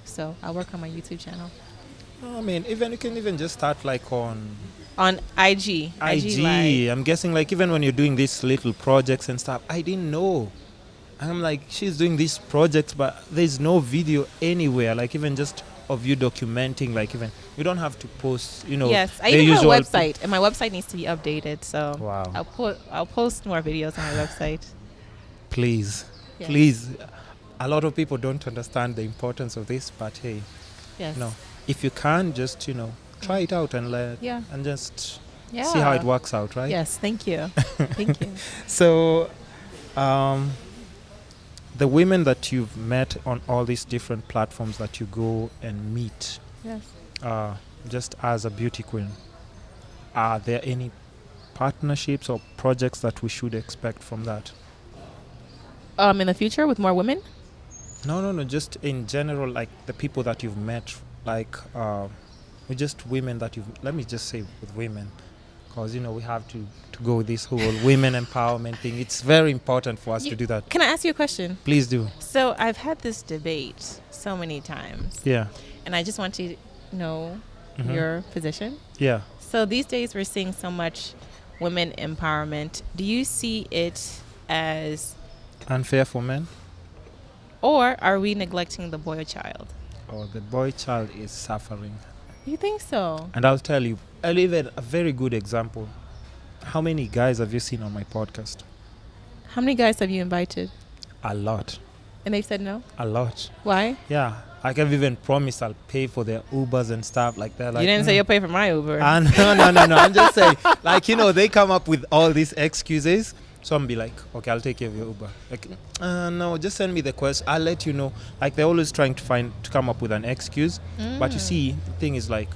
So I'll work on my YouTube channel. I mean, you can even just start like on IG. I'm guessing like even when you're doing these little projects and stuff, I didn't know. And I'm like, she's doing these projects, but there's no video anywhere. Like even just of you documenting, like even you don't have to post, Yes, I even have a website, and my website needs to be updated. So wow. I'll post more videos on my website. Please. Please. A lot of people don't understand the importance of this, but hey, if you can, just try it out and and just see how it works out, right? Yes, thank you. Thank you. So, the women that you've met on all these different platforms that you go and meet, just as a beauty queen, are there any partnerships or projects that we should expect from that? In the future with more women? No, just in general, like the people that you've met, like with just women that let me just say with women, because we have to go with this whole women empowerment thing. It's very important for us to do that. Can I ask you a question? Please do. So I've had this debate so many times. Yeah. And I just want to know your position. Yeah. So these days we're seeing so much women empowerment. Do you see it as unfair for men? Or are we neglecting the boy child? Oh, the boy child is suffering. You think so? And I'll tell you, I'll even a very good example. How many guys have you seen on my podcast? How many guys have you invited? A lot. And they've said no? A lot. Why? Yeah. I have even promised I'll pay for their Ubers and stuff like that. Like, you didn't say you'll pay for my Uber. No. I'm just saying, like, they come up with all these excuses. So I'm be like, okay, I'll take care of your Uber. Like, no, just send me the quest. I'll let you know. Like, they're always trying to come up with an excuse. But you see, the thing is, like,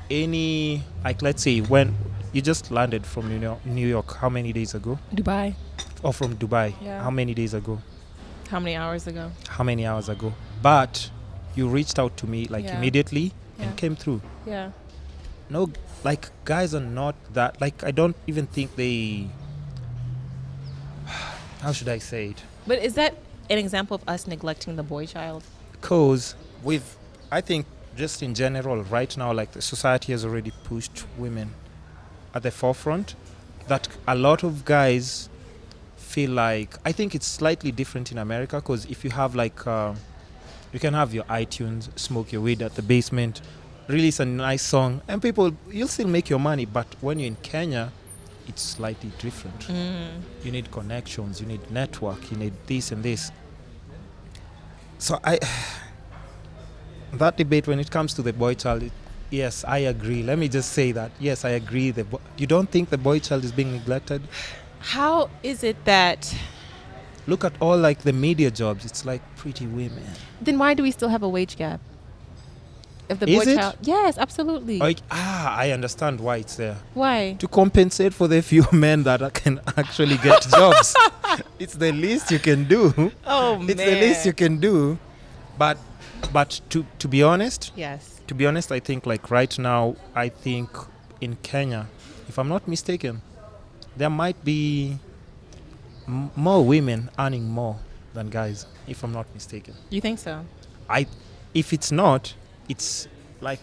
let's say when you just landed from New York, how many days ago? Dubai. Or from Dubai, yeah. How many days ago? How many hours ago? How many hours ago? But you reached out to me, like, immediately and came through. Yeah. No, like, guys are not that, like, I don't even think they... How should I say it? But is that an example of us neglecting the boy child? Because I think just in general, right now, like, the society has already pushed women at the forefront, that a lot of guys feel like, I think it's slightly different in America, because if you have, like, you can have your iTunes, smoke your weed at the basement, release a nice song, and you'll still make your money. But when you're in Kenya, it's slightly different. You need connections, you need network, you need this and this. So that debate when it comes to the boy child, yes, I agree. Let me just say that. Yes, I agree. You don't think the boy child is being neglected? How is it that... Look at all, like, the media jobs. It's like pretty women. Then why do we still have a wage gap? If the Is boy it? child... Yes, absolutely. I understand why it's there. Why? To compensate for the few men that can actually get jobs. It's the least you can do. Oh, man. It's the least you can do. But to be honest... Yes. To be honest, I think, like, right now, I think in Kenya, if I'm not mistaken, there might be more women earning more than guys, if I'm not mistaken. You think so? If it's not, it's like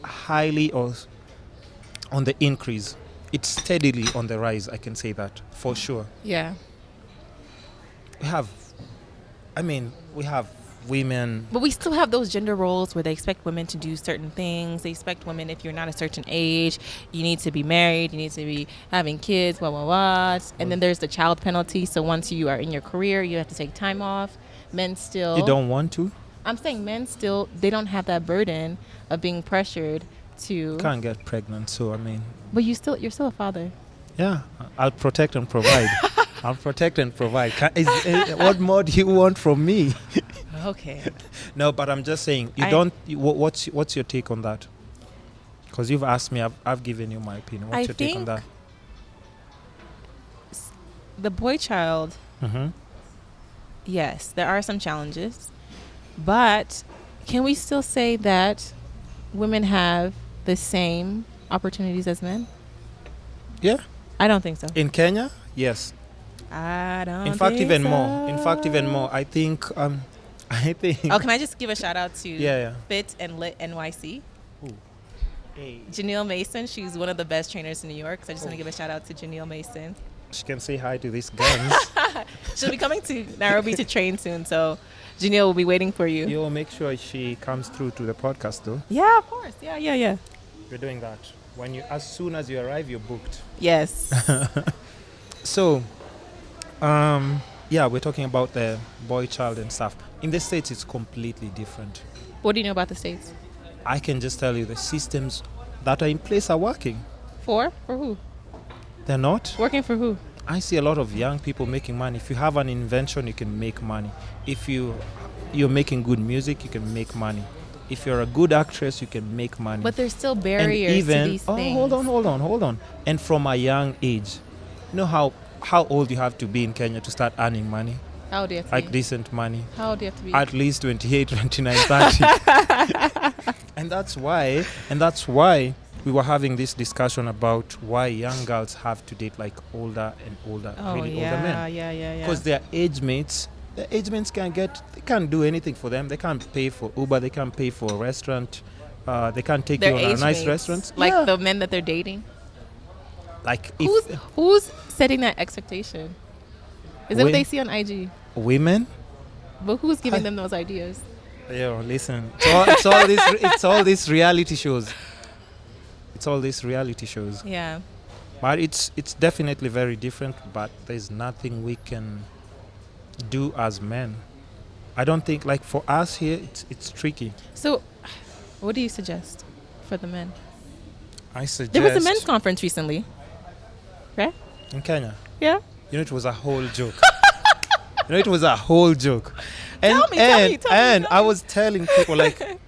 highly or on the increase. It's steadily on the rise, I can say that for sure. Yeah. We have women. But we still have those gender roles where they expect women to do certain things. They expect women, if you're not a certain age, you need to be married, you need to be having kids, blah, blah, blah. And then there's the child penalty. So once you are in your career, you have to take time off. Men still... You don't want to? I'm saying men still, they don't have that burden of being pressured to... Can't get pregnant, so I mean... But you're still a father. Yeah, I'll protect and provide. I'll protect and provide. What more do you want from me? Okay. No, but I'm just saying, what's your take on that? Because you've asked me, I've given you my opinion. What's your take on that? The boy child, yes, there are some challenges. But can we still say that women have the same opportunities as men? Yeah. I don't think so. In Kenya, yes. I don't think In fact, even so. more. In fact, even more. I think. Oh, can I just give a shout out to Fit and Lit NYC? Ooh. Hey. Janelle Mason, she's one of the best trainers in New York. So I just want to give a shout out to Janelle Mason. She can say hi to these guns. She'll be coming to Nairobi to train soon. So Janelle will be waiting for you. You'll make sure she comes through to the podcast, though. Yeah, of course. Yeah. We're doing that. As soon as you arrive, you're booked. Yes. So, we're talking about the boy child and stuff. In the States, it's completely different. What do you know about the States? I can just tell you the systems that are in place are working. For who? They're not. Working for who? I see a lot of young people making money. If you have an invention, you can make money. If you're making good music, you can make money. If you're a good actress, you can make money. But there's still barriers to these things. Hold on. And from a young age, you know how old you have to be in Kenya to start earning money? How old do you have to like be? Decent money. How old do you have to be? At least 28, 29, 30. And that's why we were having this discussion about why young girls have to date like older and older, older men. Yeah. Because their age mates they can't do anything for them. They can't pay for Uber. They can't pay for a restaurant. They can't take you on a nice restaurant. Like the men that they're dating. Like who's setting that expectation? Is it what they see on IG? Women. But who's giving them those ideas? Yo, listen. It's all these reality shows. It's all these reality shows. Yeah. But it's definitely very different, but there's nothing we can do as men. I don't think, like, for us here, it's tricky. So, what do you suggest for the men? I suggest... There was a men's conference recently, right? In Kenya. Yeah. It was a whole joke. It was a whole joke. Tell me. I was telling people, like,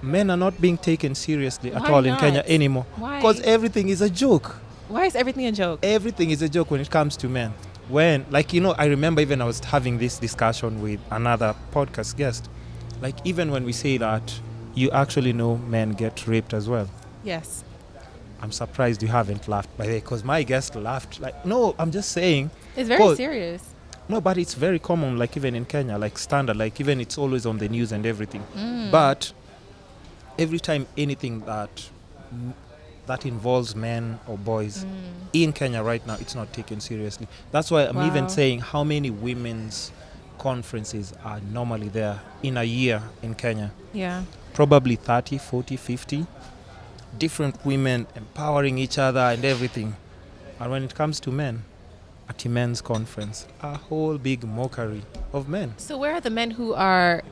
men are not being taken seriously at all in Kenya anymore. Why? Because everything is a joke. Why is everything a joke? Everything is a joke when it comes to men. When, like, I remember even I was having this discussion with another podcast guest. Like, even when we say that, you actually know men get raped as well. Yes. I'm surprised you haven't laughed by the way, because my guest laughed. Like, no, I'm just saying. It's very serious. No, but it's very common, like, even in Kenya, like, standard, like, even it's always on the news and everything. But every time anything that involves men or boys in Kenya right now, it's not taken seriously. That's why I'm even saying how many women's conferences are normally there in a year in Kenya. Yeah. Probably 30, 40, 50. Different women empowering each other and everything. And when it comes to men, at a men's conference, a whole big mockery of men. So where are the men who are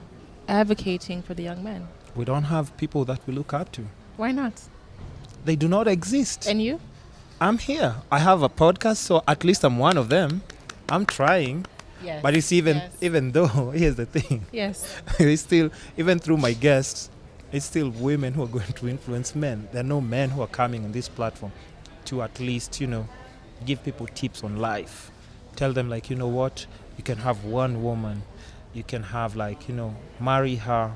advocating for the young men? We don't have people that we look up to. Why not? They do not exist. And you? I'm here. I have a podcast, so at least I'm one of them. I'm trying. Yes. But it's even though, here's the thing. Yes. It's still, even through my guests, it's still women who are going to influence men. There are no men who are coming on this platform to at least, give people tips on life. Tell them, like, you know what? You can have one woman. You can have, like, marry her,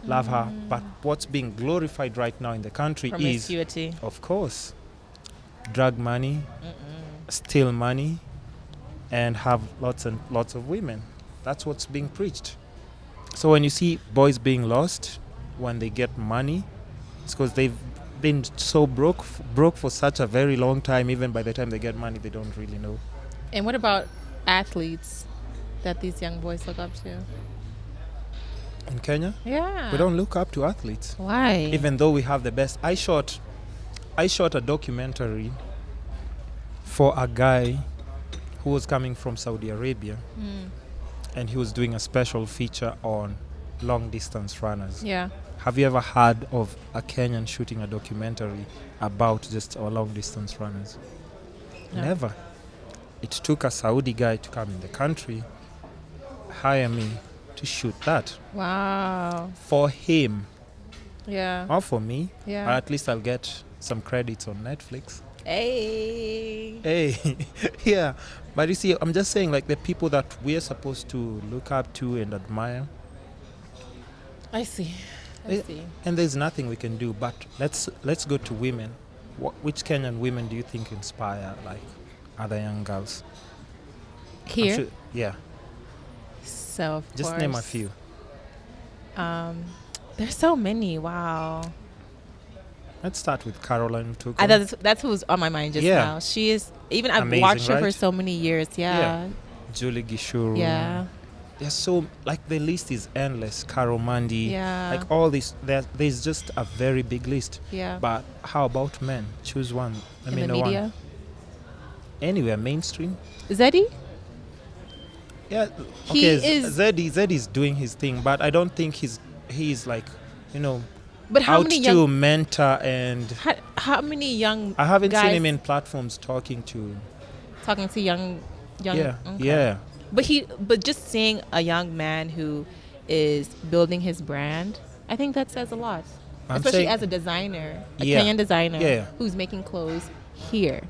love her. But what's being glorified right now in the country promiscuity. Is, of course, drug money, steal money, and have lots and lots of women. That's what's being preached. So when you see boys being lost when they get money, it's because they've been so broke for such a very long time. Even by the time they get money, they don't really know. And what about athletes that these young boys look up to? In Kenya? Yeah. We don't look up to athletes. Why? Even though we have the best. I shot a documentary for a guy who was coming from Saudi Arabia, and he was doing a special feature on long distance runners. Yeah. Have you ever heard of a Kenyan shooting a documentary about just our long distance runners? No. Never. It took a Saudi guy to come in the country, hire me to shoot that. Wow. For him. Yeah. Or for me. Yeah. Or at least I'll get some credits on Netflix. Hey. Yeah. But you see, I'm just saying, like, the people that we're supposed to look up to and admire. I see. And there's nothing we can do. But let's go to women. Which Kenyan women do you think inspire, like, other young girls? Here? Yeah. So, of just course. Name a few. There's so many. Wow. Let's start with Caroline Tuko. That's who's on my mind just now. She is, even I've amazing, watched her right? for so many years. Yeah. Julie Gishuru. Yeah. There's so, like, the list is endless. Caro Mandi. Yeah. Like, all this, there's just a very big list. Yeah. But how about men? Choose one. In the media? One. Anywhere, mainstream. Zeddy? Yeah. Okay, Zeddy's doing his thing, but I don't think he's like, but how out many to mentor and... How many young I haven't guys seen him in platforms talking to young... Yeah, okay. yeah. But just seeing a young man who is building his brand, I think that says a lot. Especially as a designer, a Kenyan designer who's making clothes here.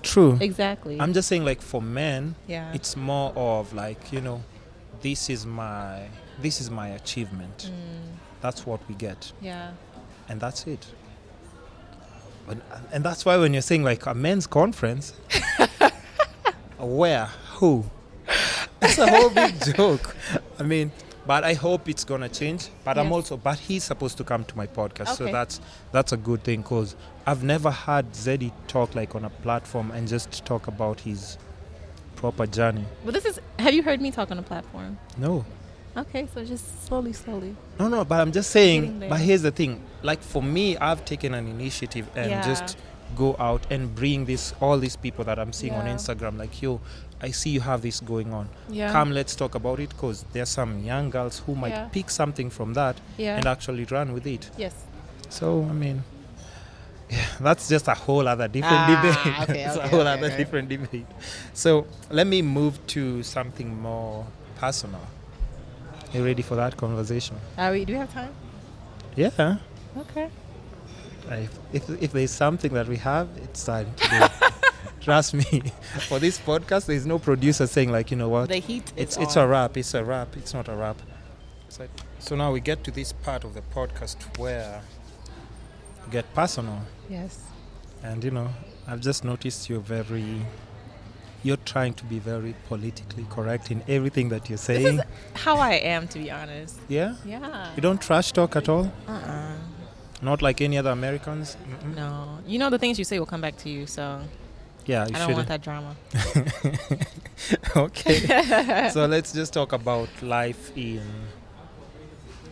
True. Exactly. I'm just saying, like, for men, it's more of, like, this is my achievement. That's what we get. Yeah. And that's it. And that's why when you're saying, like, a men's conference, where? Who? It's a whole big joke. I mean, but I hope it's gonna change. But but he's supposed to come to my podcast, so that's a good thing, because I've never heard Zeddy talk, like, on a platform and just talk about his proper journey. But have you heard me talk on a platform? No. Okay, so just slowly. No, but I'm just saying, but here's the thing. Like for me, I've taken an initiative and just go out and bring all these people that I'm seeing on Instagram. Like, yo, I see you have this going on. Yeah. Come, let's talk about it, because there's some young girls who might pick something from that and actually run with it. Yes. So, I mean, that's just a whole other different debate. It's a whole other different debate. So let me move to something more personal. You ready for that conversation? Do we have time? Yeah. Okay. If there's something that we have, it's time to do it. Trust me. For this podcast, there's no producer saying like, you know what? The heat it's a wrap. It's a wrap. It's not a wrap. So now we get to this part of the podcast where we get personal. Yes. And you know, I've just noticed you're trying to be very politically correct in everything that you're saying. This is how I am, to be honest. Yeah? Yeah. You don't trash talk at all? Not like any other Americans? Mm-mm. No. You know the things you say will come back to you, so yeah, I don't want that drama. Okay. So let's just talk about life in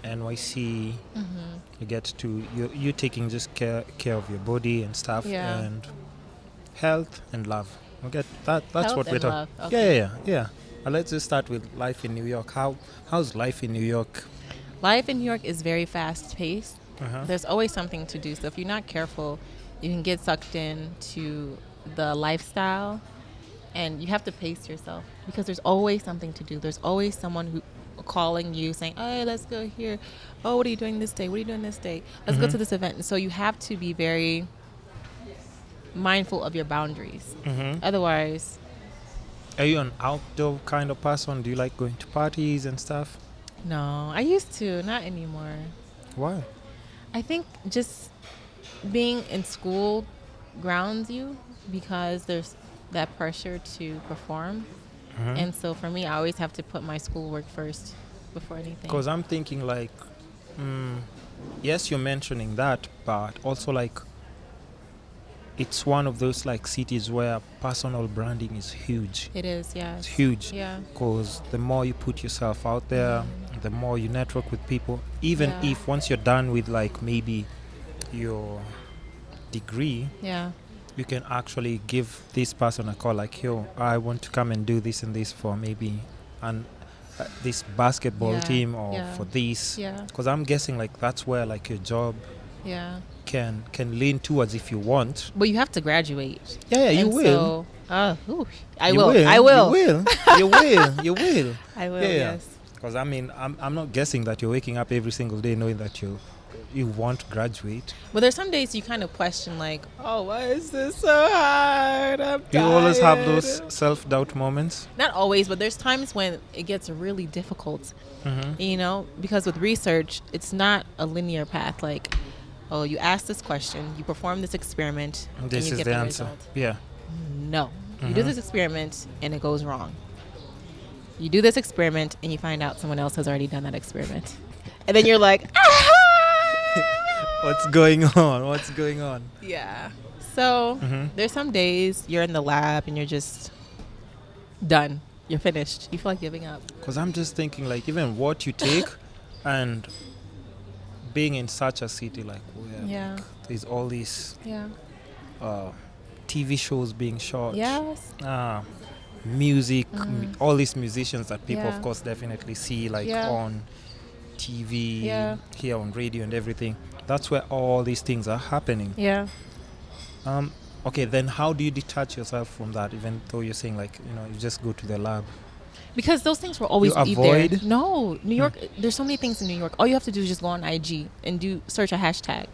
NYC. Mm-hmm. You get to you taking just care of your body and stuff, and health and love. Okay, that's health what we're talking. Okay. Yeah. Let's just start with life in New York. How's life in New York? Life in New York is very fast paced. Uh-huh. There's always something to do. So if you're not careful, you can get sucked into the lifestyle, and you have to pace yourself because there's always something to do. There's always someone who calling you saying, "Hey, let's go here. Oh, what are you doing this day? What are you doing this day? Let's go to this event." And so you have to be very mindful of your boundaries. Mm-hmm. Otherwise, are you an outdoor kind of person? Do you like going to parties and stuff? No, I used to, not anymore. Why? I think just being in school grounds you because there's that pressure to perform. Mm-hmm. And so for me, I always have to put my schoolwork first before anything. Because I'm thinking like, yes, you're mentioning that, but also like it's one of those like cities where personal branding is huge. It is, yeah. It's huge. Yeah. Because the more you put yourself out there, the more you network with people. Even if once you're done with like maybe your degree, you can actually give this person a call like, yo, I want to come and do this and this for maybe this basketball team or for this. Because I'm guessing like that's where like your job can lean towards if you want. But you have to graduate. Yeah, you will. I will. You will. I will, yes. Because I mean, I'm not guessing that you're waking up every single day knowing that you want to graduate. But there's some days you kind of question like, oh, why is this so hard? I'm tired. You always have those self-doubt moments? Not always, but there's times when it gets really difficult. Mm-hmm. You know, because with research, it's not a linear path. Like, oh, you ask this question, you perform this experiment, this and you is get the answer. Result. Yeah. No. Mm-hmm. You do this experiment and it goes wrong. You do this experiment and you find out someone else has already done that experiment. And then you're like, What's going on? Yeah. So there's some days you're in the lab and you're just done. You're finished. You feel like giving up. Because I'm just thinking like even what you take and being in such a city like where like, there's all these TV shows being shot. Yes. Music, all these musicians that people of course definitely see like on TV, here on radio and everything. That's where all these things are happening. Yeah. Okay, then how do you detach yourself from that, even though you're saying like, you know, you just go to the lab? Because those things will always be avoid? there. No, New York, there's so many things in New York. All you have to do is just go on IG and search a hashtag.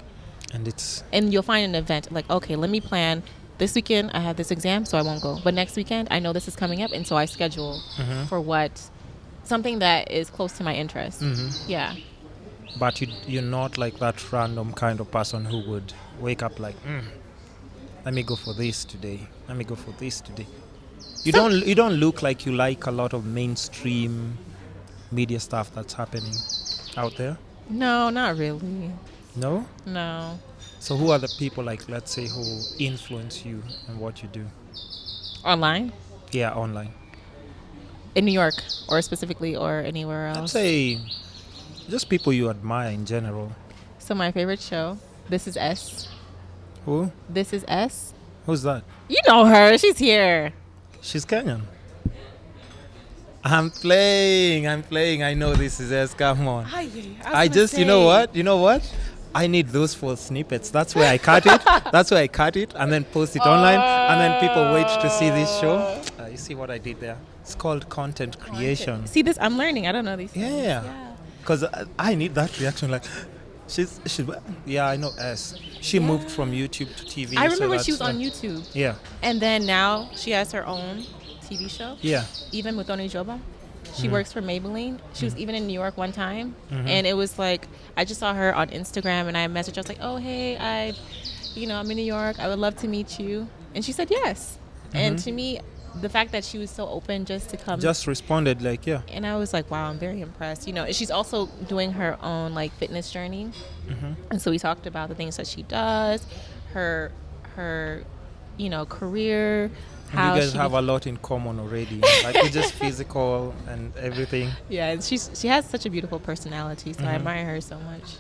And you'll find an event. Like, okay, let me plan. This weekend I have this exam, so I won't go. But next weekend I know this is coming up, and so I schedule for something that is close to my interest. Mm-hmm. Yeah. But you're not like that random kind of person who would wake up like, let me go for this today. You don't look like you like a lot of mainstream media stuff that's happening out there. No, not really. No? No. So who are the people, like, let's say, who influence you and what you do? Online? Yeah, online. in New York, or specifically, or anywhere else? I'd say just people you admire in general. So my favorite show, This Is S. Who? This Is S. Who's that? You know her. She's here. She's Kenyan. I'm playing. I know This Is S. Come on. I just, you know what? I need those full snippets. That's where I cut it. And then post it online. And then people wait to see this show. You see what I did there? It's called content creation. See this? I'm learning. I don't know these things. Yeah. Because I need that reaction. Like, she's I know S. She moved from YouTube to TV. I remember when she was on YouTube. Yeah. And then now she has her own TV show. Yeah. Even with Oni Joba. She works for Maybelline. She was even in New York one time. And it was like, I just saw her on Instagram and I messaged her. I was like, oh, hey, I'm in New York. I would love to meet you. And she said yes. And to me, the fact that she was so open just to come. Just responded like, yeah. And I was like, wow, I'm very impressed. She's also doing her own like fitness journey. And so we talked about the things that she does, her career. And you guys have a lot in common already. Like, it's just physical and everything. Yeah, and she has such a beautiful personality, so I admire her so much.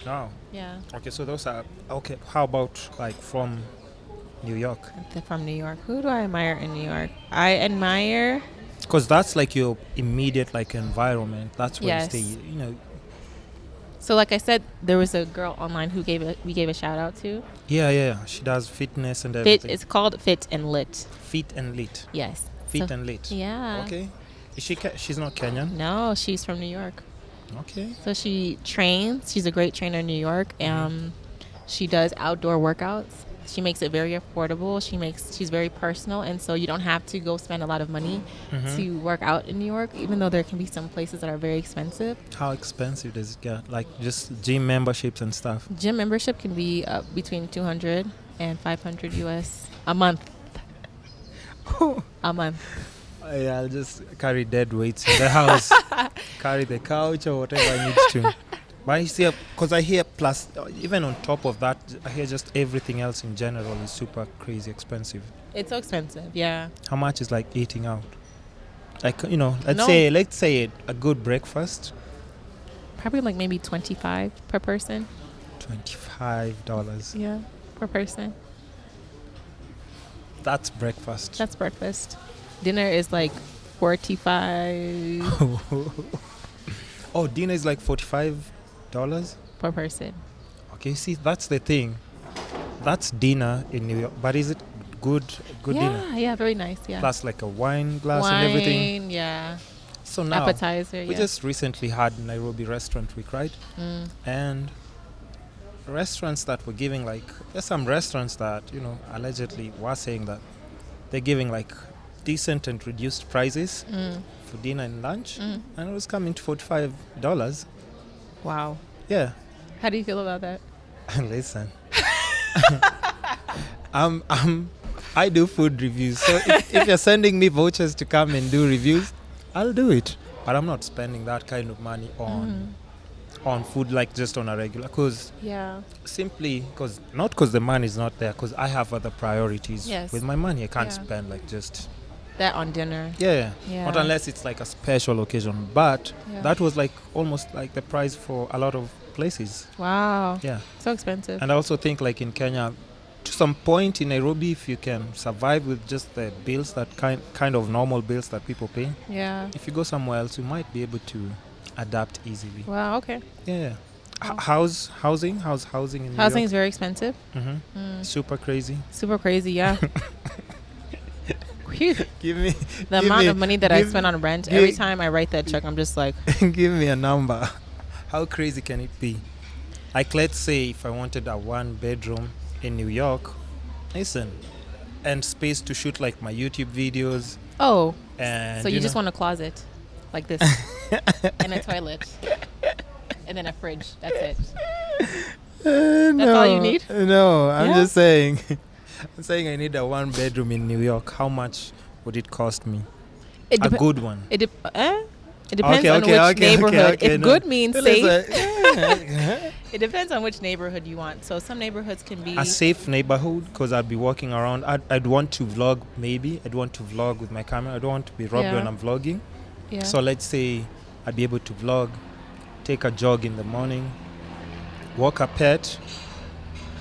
Oh. Yeah. Okay, so those are... Okay, how about, like, from New York? From New York. Who do I admire in New York? I admire... Because that's, like, your immediate, like, environment. That's where you stay, So, like I said, there was a girl online who we gave a shout out to. Yeah. She does fitness and everything. It's called Fit and Lit. Fit and Lit. Yes. Fit and Lit. Yeah. Okay. Is she's not Kenyan? No, she's from New York. Okay. So she trains. She's a great trainer in New York. She does outdoor workouts. She makes it very affordable. She's very personal, and so you don't have to go spend a lot of money to work out in New York, even though there can be some places that are very expensive. How expensive does it get? Like just gym memberships and stuff? Gym membership can be between $200 and $500 US a month. A month. Yeah, I'll just carry dead weights in the house. Carry the couch or whatever I need to. But I see, because I hear plus, even on top of that, I hear just everything else in general is super crazy expensive. It's so expensive, yeah. How much is like eating out? Like, let's say a good breakfast. Probably like maybe $25 per person. $25. Yeah, per person. That's breakfast. That's breakfast. Dinner is like $45. Oh, dinner is like $45 per person. Okay, see, that's the thing. That's dinner in New York, but is it good dinner? Yeah, very nice. Yeah. Plus like a wine glass and everything. Yeah. So now appetizer. We just recently had Nairobi Restaurant Week, right? And restaurants that were giving there's some restaurants that allegedly were saying that they're giving like decent and reduced prices for dinner and lunch, and it was coming to $45. Wow. Yeah. How do you feel about that? Listen, I do food reviews, so if you're sending me vouchers to come and do reviews, I'll do it. But I'm not spending that kind of money on food like just on a regular, not because the money is not there, because I have other priorities with my money. I can't spend like just that on dinner. Yeah. Not unless it's like a special occasion, but that was like almost like the price for a lot of places. Wow. Yeah. So expensive. And I also think like in Kenya, to some point in Nairobi, if you can survive with just the bills, that kind of normal bills that people pay, if you go somewhere else, you might be able to adapt easily. Wow. Okay. Yeah. How's housing? How's housing in New York? Housing is very expensive. Super crazy. Super crazy. Yeah. Give me the amount of money that I spend on rent. Every time I write that check, I'm just like, give me a number. How crazy can it be? Like, let's say if I wanted a 1-bedroom in New York, listen, and space to shoot like my YouTube videos. Oh, and so you just want a closet like this and a toilet and then a fridge. That's it. That's all you need? No, I'm just saying. I'm saying I need a 1-bedroom in New York. How much would it cost me? A good one. It depends on which neighborhood. If good means safe. It depends on which neighborhood you want. So some neighborhoods can be a safe neighborhood, because I'd be walking around. I'd want to vlog, maybe. I'd want to vlog with my camera. I don't want to be robbed when I'm vlogging. Yeah. So let's say I'd be able to vlog, take a jog in the morning, walk a pet,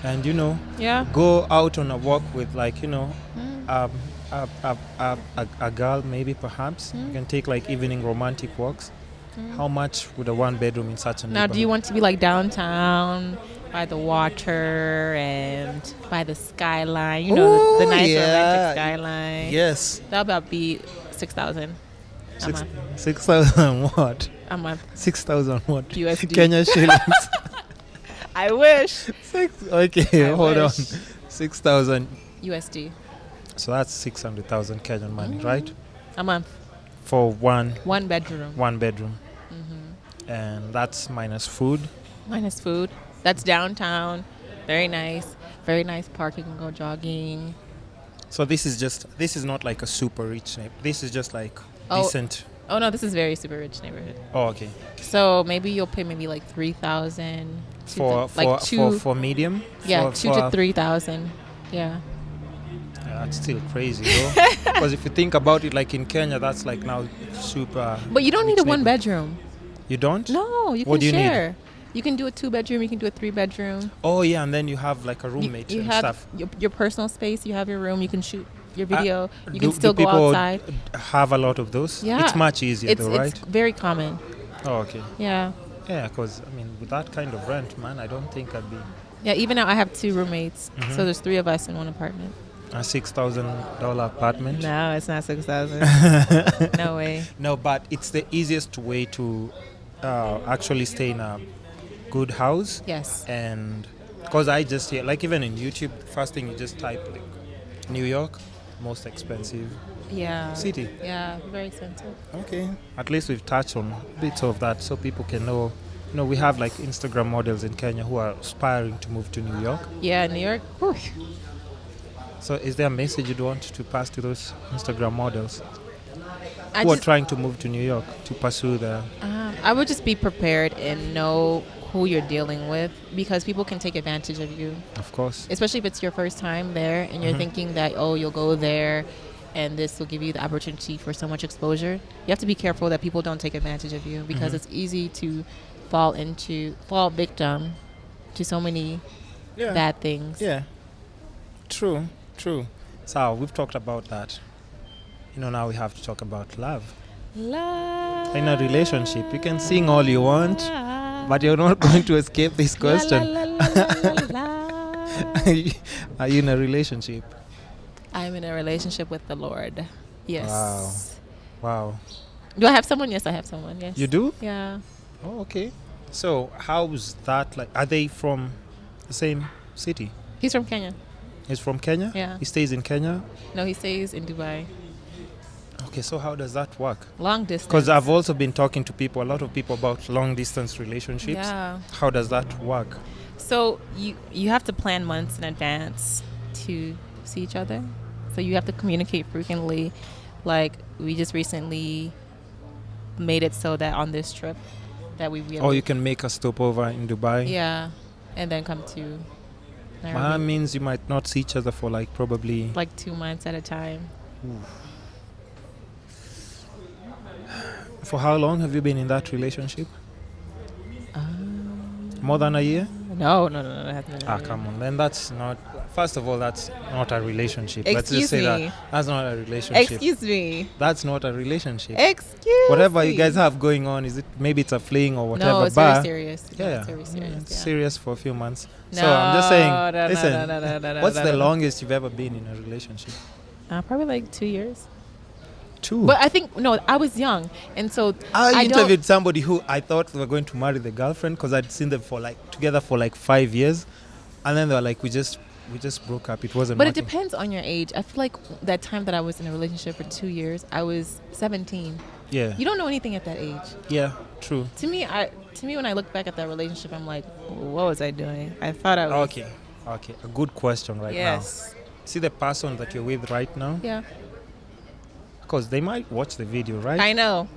and, go out on a walk with, like, a girl, maybe, perhaps. You can take, like, evening romantic walks. How much would a one bedroom in such a neighborhood? Now, do you want to be like downtown by the water and by the skyline? The nice romantic skyline. Yes. That about be 6,000. 6,000 what? A month. 6,000 what? USD. Kenya shillings. I wish. Hold on. 6,000 USD. So that's 600,000 Kenyan money, right? A month. For one bedroom. One bedroom. And that's minus food. Minus food. That's downtown. Very nice. Very nice park. You can go jogging. So this is not like a super rich neighborhood. This is just like decent. Oh no, this is very super rich neighborhood. Oh, okay. So maybe you'll pay maybe like 3,000 for medium. Yeah, 2,000 to 3,000. Yeah. That's still crazy, though. Because if you think about it, like in Kenya, that's like now super. But you don't need a one bedroom. You don't? No, you can share. You can do a 2-bedroom. You can do a 3-bedroom. Oh yeah, and then you have like a roommate you and have stuff. Your personal space. You have your room. You can shoot your video. You can do still go people outside. Have a lot of those? Yeah, it's much easier, though, right? It's very common. Oh, okay. Yeah. Yeah, because I mean, with that kind of rent, man, I don't think I'd be. Yeah, even now I have 2 roommates, so there's 3 of us in one apartment. A $6,000 apartment? No, it's not 6,000. No way. No, but it's the easiest way to actually stay in a good house. Yes. And because I just hear, like even in YouTube, first thing you just type like New York, most expensive city. Yeah, very expensive. Okay. At least we've touched on bits of that so people can know. You know, we have like Instagram models in Kenya who are aspiring to move to New York. Yeah, New York. Whew. So is there a message you'd want to pass to those Instagram models who are trying to move to New York to pursue the... I would just be prepared and know who you're dealing with, because people can take advantage of you. Of course. Especially if it's your first time there and you're thinking that, you'll go there and this will give you the opportunity for so much exposure. You have to be careful that people don't take advantage of you, because it's easy to fall victim to so many bad things. Yeah. True. So we've talked about that. Now we have to talk about love. Love. In a relationship, you can sing all you want, but you're not going to escape this question. La, la, la, la, la. Are you in a relationship? I'm in a relationship with the Lord. Yes. Wow. Do I have someone? Yes, I have someone. Yes. You do? Yeah. Oh, okay. So how's that like? Are they from the same city? He's from Kenya. He's from Kenya? Yeah. He stays in Kenya? No, he stays in Dubai. Okay, so how does that work? Long distance. Because I've also been talking to a lot of people about long distance relationships. Yeah. How does that work? So you have to plan months in advance to see each other. So you have to communicate frequently. Like we just recently made it so that on this trip that we you can make a stopover in Dubai? Yeah. And then come to Nairobi. That means you might not see each other for probably 2 months at a time. For how long have you been in that relationship? More than a year? No. Come on. Then that's not... First of all, that's not a relationship. Excuse Let's just say me. that's not a relationship. Excuse me. That's not a relationship. Whatever you guys have going on, maybe it's a fling or whatever. No, it's very serious. Yeah. It's very serious. It's serious for a few months. No, so I'm just saying, no, listen, what's the longest you've ever been in a relationship? Probably 2 years. 2? But I think, I was young. And so I interviewed somebody who I thought they were going to marry the girlfriend because I'd seen them together for 5 years. And then they were like, we just broke up. It wasn't But working. it depends on your age. I feel like that time that I was in a relationship for 2 years, I was 17. Yeah. You don't know anything at that age. Yeah, true. To me, when I look back at that relationship, I'm like, what was I doing? I thought I was... Okay. A good question now. Yes. See the person that you're with right now? Yeah. Because they might watch the video, right? I know.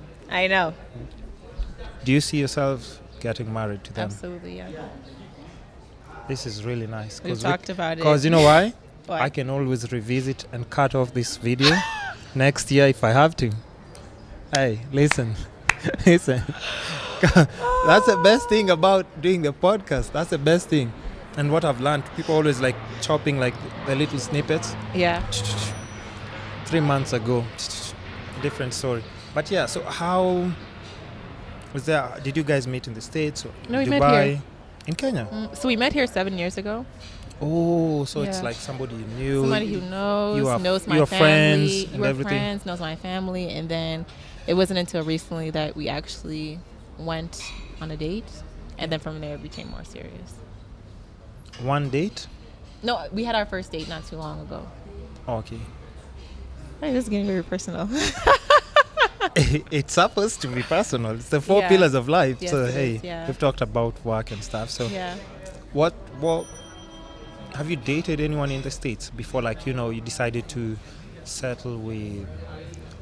Do you see yourself getting married to them. Absolutely, yeah. This is really nice. We've talked about it. Because you know why? Why? I can always revisit and cut off this video next year if I have to. Hey, listen. Listen. That's the best thing about doing the podcast. That's the best thing. And what I've learned, people always like chopping like the little snippets. Yeah. 3 months ago, different story. But yeah, so how was there? Did you guys meet in the States or No, we Dubai? met here. In Kenya? So we met here 7 years ago. Oh, so it's Yeah. like somebody you knew. Somebody who knows my your family. friends and You were everything. friends, knows my family. And then it wasn't until recently that we actually went on a date. And then from there it became more serious. One date? No, we had our first date not too long ago. Okay. Hey, this is getting very personal. It's supposed to be personal. It's the four Yeah. pillars of life. Yes, so it hey, is, yeah. we've talked about work and stuff. So Yeah. what have you dated anyone in the States before, like, you know, you decided to settle with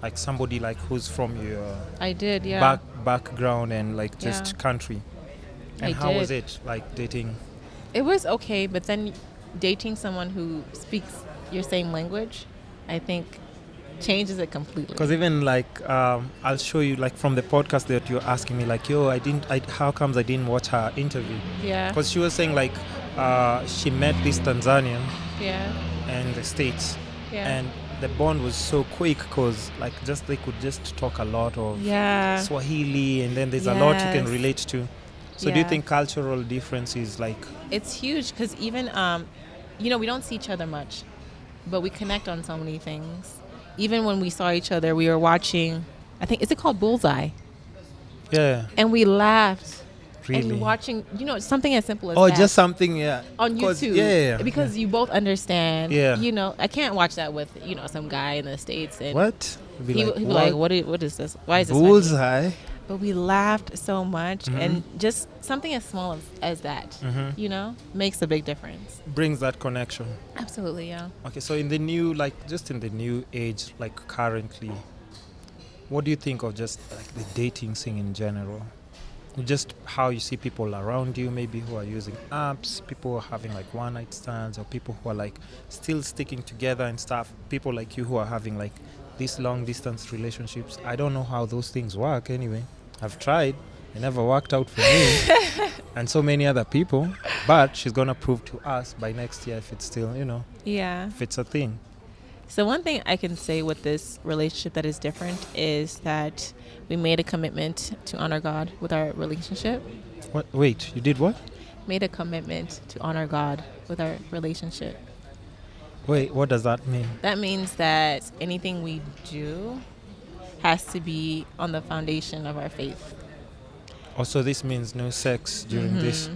like somebody like who's from your I did, yeah. background and like just Yeah. country? And I how was did. it like dating? It was okay, but then dating someone who speaks your same language, I think changes it completely. Because even like I'll show you like from the podcast that you're asking me like, yo, how comes I didn't watch her interview? Yeah. Because she was saying like she met this Tanzanian Yeah. in the States, Yeah. and the bond was so quick because like just they could just talk a lot of Yeah. Swahili, and then there's a lot you can Yes. relate to. So do you Yeah. think cultural difference is like It's huge because even, you know, we don't see each other much, but we connect on so many things. Even when we saw each other, we were watching, I think, is it called Bullseye? yeah And we laughed. really? And watching, you know, something as simple as Oh, that just something, yeah. on 'Cause- YouTube. yeah. Because you both understand. Yeah. You know, I can't watch that with, you know, some guy in the States. And What? Be He would be like, what is this? Why is this funny?" Bullseye. But we laughed so much, Mhm. and just something as small as that, Mhm. you know, makes a big difference. Brings that connection. Absolutely, yeah. Okay, so in the new, like, just in the new age, like currently, what do you think of just like the dating scene in general? Just how you see people around you, maybe who are using apps, people who are having like one night stands, or people who are like still sticking together and stuff. People like you who are having like these long distance relationships. I don't know how those things work anyway. I've tried. It never worked out for me and so many other people. But she's going to prove to us by next year if it's still, you know, Yeah. if it's a thing. So one thing I can say with this relationship that is different is that we made a commitment to honor God with our relationship. What? Wait, you did what? Made a commitment to honor God with our relationship. Wait, what does that mean? That means that anything we do has to be on the foundation of our faith. Also, this means no sex during this.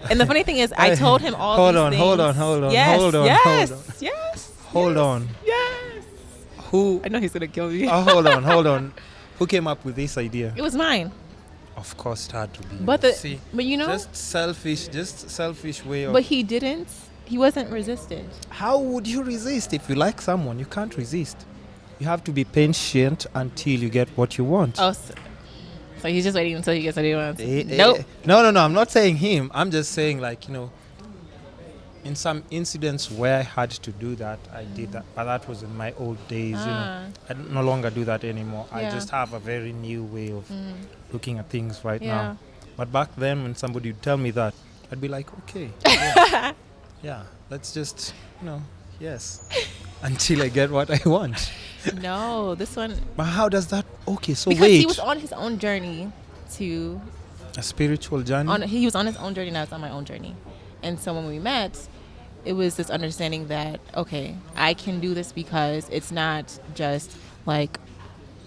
And the funny thing is, I told him all Hold these on, things. hold on, hold on, Yes, hold on, yes, hold on. yes. Hold on. Yes. Who? I know he's gonna kill me. Oh, hold on, hold on. Who came up with this idea? It was mine. Of course, it had to be. But you know, just selfish way of. but he didn't. He wasn't resistant. How would you resist if you like someone? You can't resist. You have to be patient until you get what you want. Oh, so he's just waiting until he gets what he wants. Nope. No. I'm not saying him. I'm just saying, like, you know, in some incidents where I had to do that, I did that. But that was in my old days, you know. I no longer do that anymore. I Yeah. just have a very new way of looking at things right Yeah. now. But back then, when somebody would tell me that, I'd be like, okay. Yeah, let's just, you know, yes. Until I get what I want. No, this one. But how does that? Okay, so Because wait. he was on his own journey to. A spiritual journey? He was on his own journey, and I was on my own journey. And so when we met, it was this understanding that, okay, I can do this because it's not just like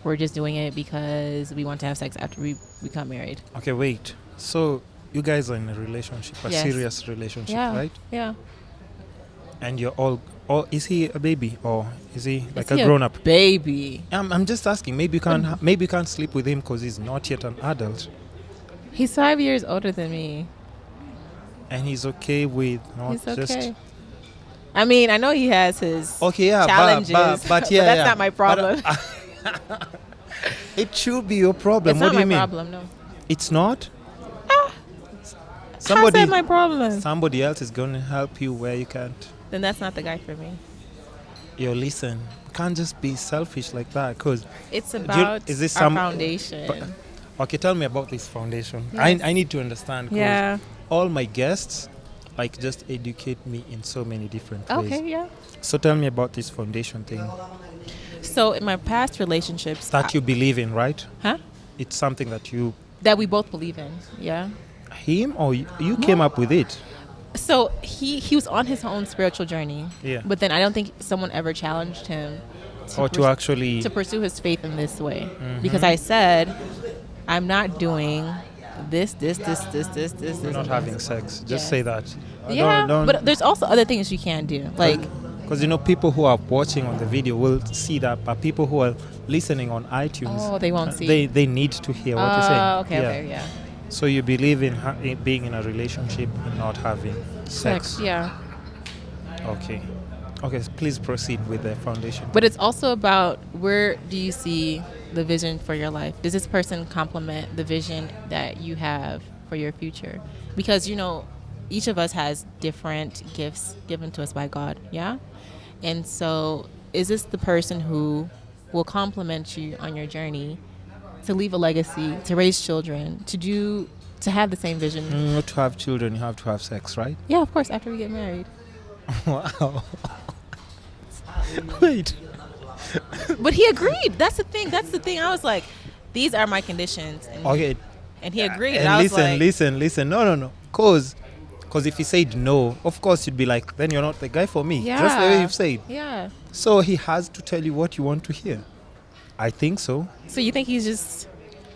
we're just doing it because we want to have sex after we become married. Okay, wait. So you guys are in a relationship, a Yes. serious relationship, Yeah. right? Yeah. And you're all. Or is he a baby, or is he like Is he a grown-up? Baby. I'm just asking. Maybe you can't sleep with him because he's not yet an adult, He's 5 years older than me. and he's okay with not He's okay. just. I mean, I know he has his Okay, yeah, challenges, but yeah, that's yeah. not my problem. It should be your problem. It's What not do you my mean? problem, no. It's not? How's that my problem? Somebody else is going to help you where you can't. Then that's not the guy for me. Yo, listen. You can't just be selfish like that. Because It's about is this our foundation. Okay, tell me about this foundation. Yes. I need to understand. 'Cause Yeah. all my guests like just educate me in so many different ways. Okay, yeah. So tell me about this foundation thing So in my past relationships, that you believe in, right? huh? It's something that you, That we both believe in, yeah. him or you came up with it. So he was on his own spiritual journey. Yeah. But then I don't think someone ever challenged him Or to actually. to pursue his faith in this way. Because I said, I'm not doing this. We're not and having this. sex. Just Yes. say that. Yeah, Don't, but there's also other things you can do. Like, because people who are watching on the video will see that, but people who are listening on iTunes, oh, they won't see. they need to hear what you're saying. Okay, yeah. So you believe in being in a relationship and not having sex. Yeah. Okay. Okay, please proceed with the foundation. But it's also about, where do you see the vision for your life? Does this person complement the vision that you have for your future? Because, each of us has different gifts given to us by God, yeah? And so is this the person who will complement you on your journey to leave a legacy, to raise children, to have the same vision? Not to have children, you have to have sex, right? Yeah, of course, after we get married. Wow. Wait. But he agreed. That's the thing. I was like, these are my conditions. And, Okay. and he agreed. And I was like, listen. No. Because if he said no, of course you'd be like, then you're not the guy for me. yeah. Just the way you've said. Yeah. So he has to tell you what you want to hear. I think so. So you think he's just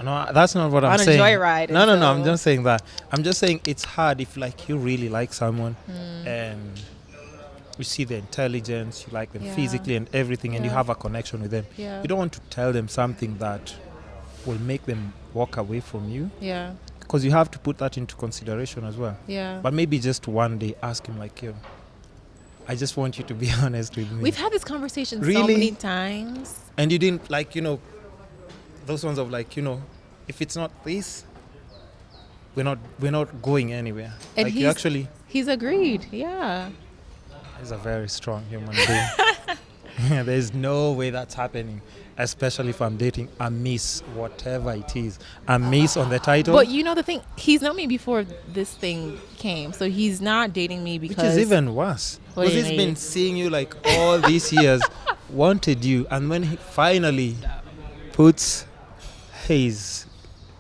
No, that's not what I'm on saying. a joyride? No. I'm just saying that. I'm just saying it's hard if you really like someone and you see their intelligence, you like them Yeah. physically and everything, and you Yeah. have a connection with them. Yeah. You don't want to tell them something that will make them walk away from you, Yeah. because you have to put that into consideration as well. Yeah. But maybe just one day ask him like, yo, I just want you to be honest with me. We've had this conversation so Really? many times. And you didn't those ones of if it's not this, we're not going anywhere. And you actually he's agreed. Yeah. is a very strong human being. There's no way that's happening, especially if I'm dating a Miss, whatever it is. A Miss on the title. But the thing, he's known me before this thing came, so he's not dating me because. Which is even worse. What Because do you he's mean? been seeing you all these years, wanted you, and when he finally puts his,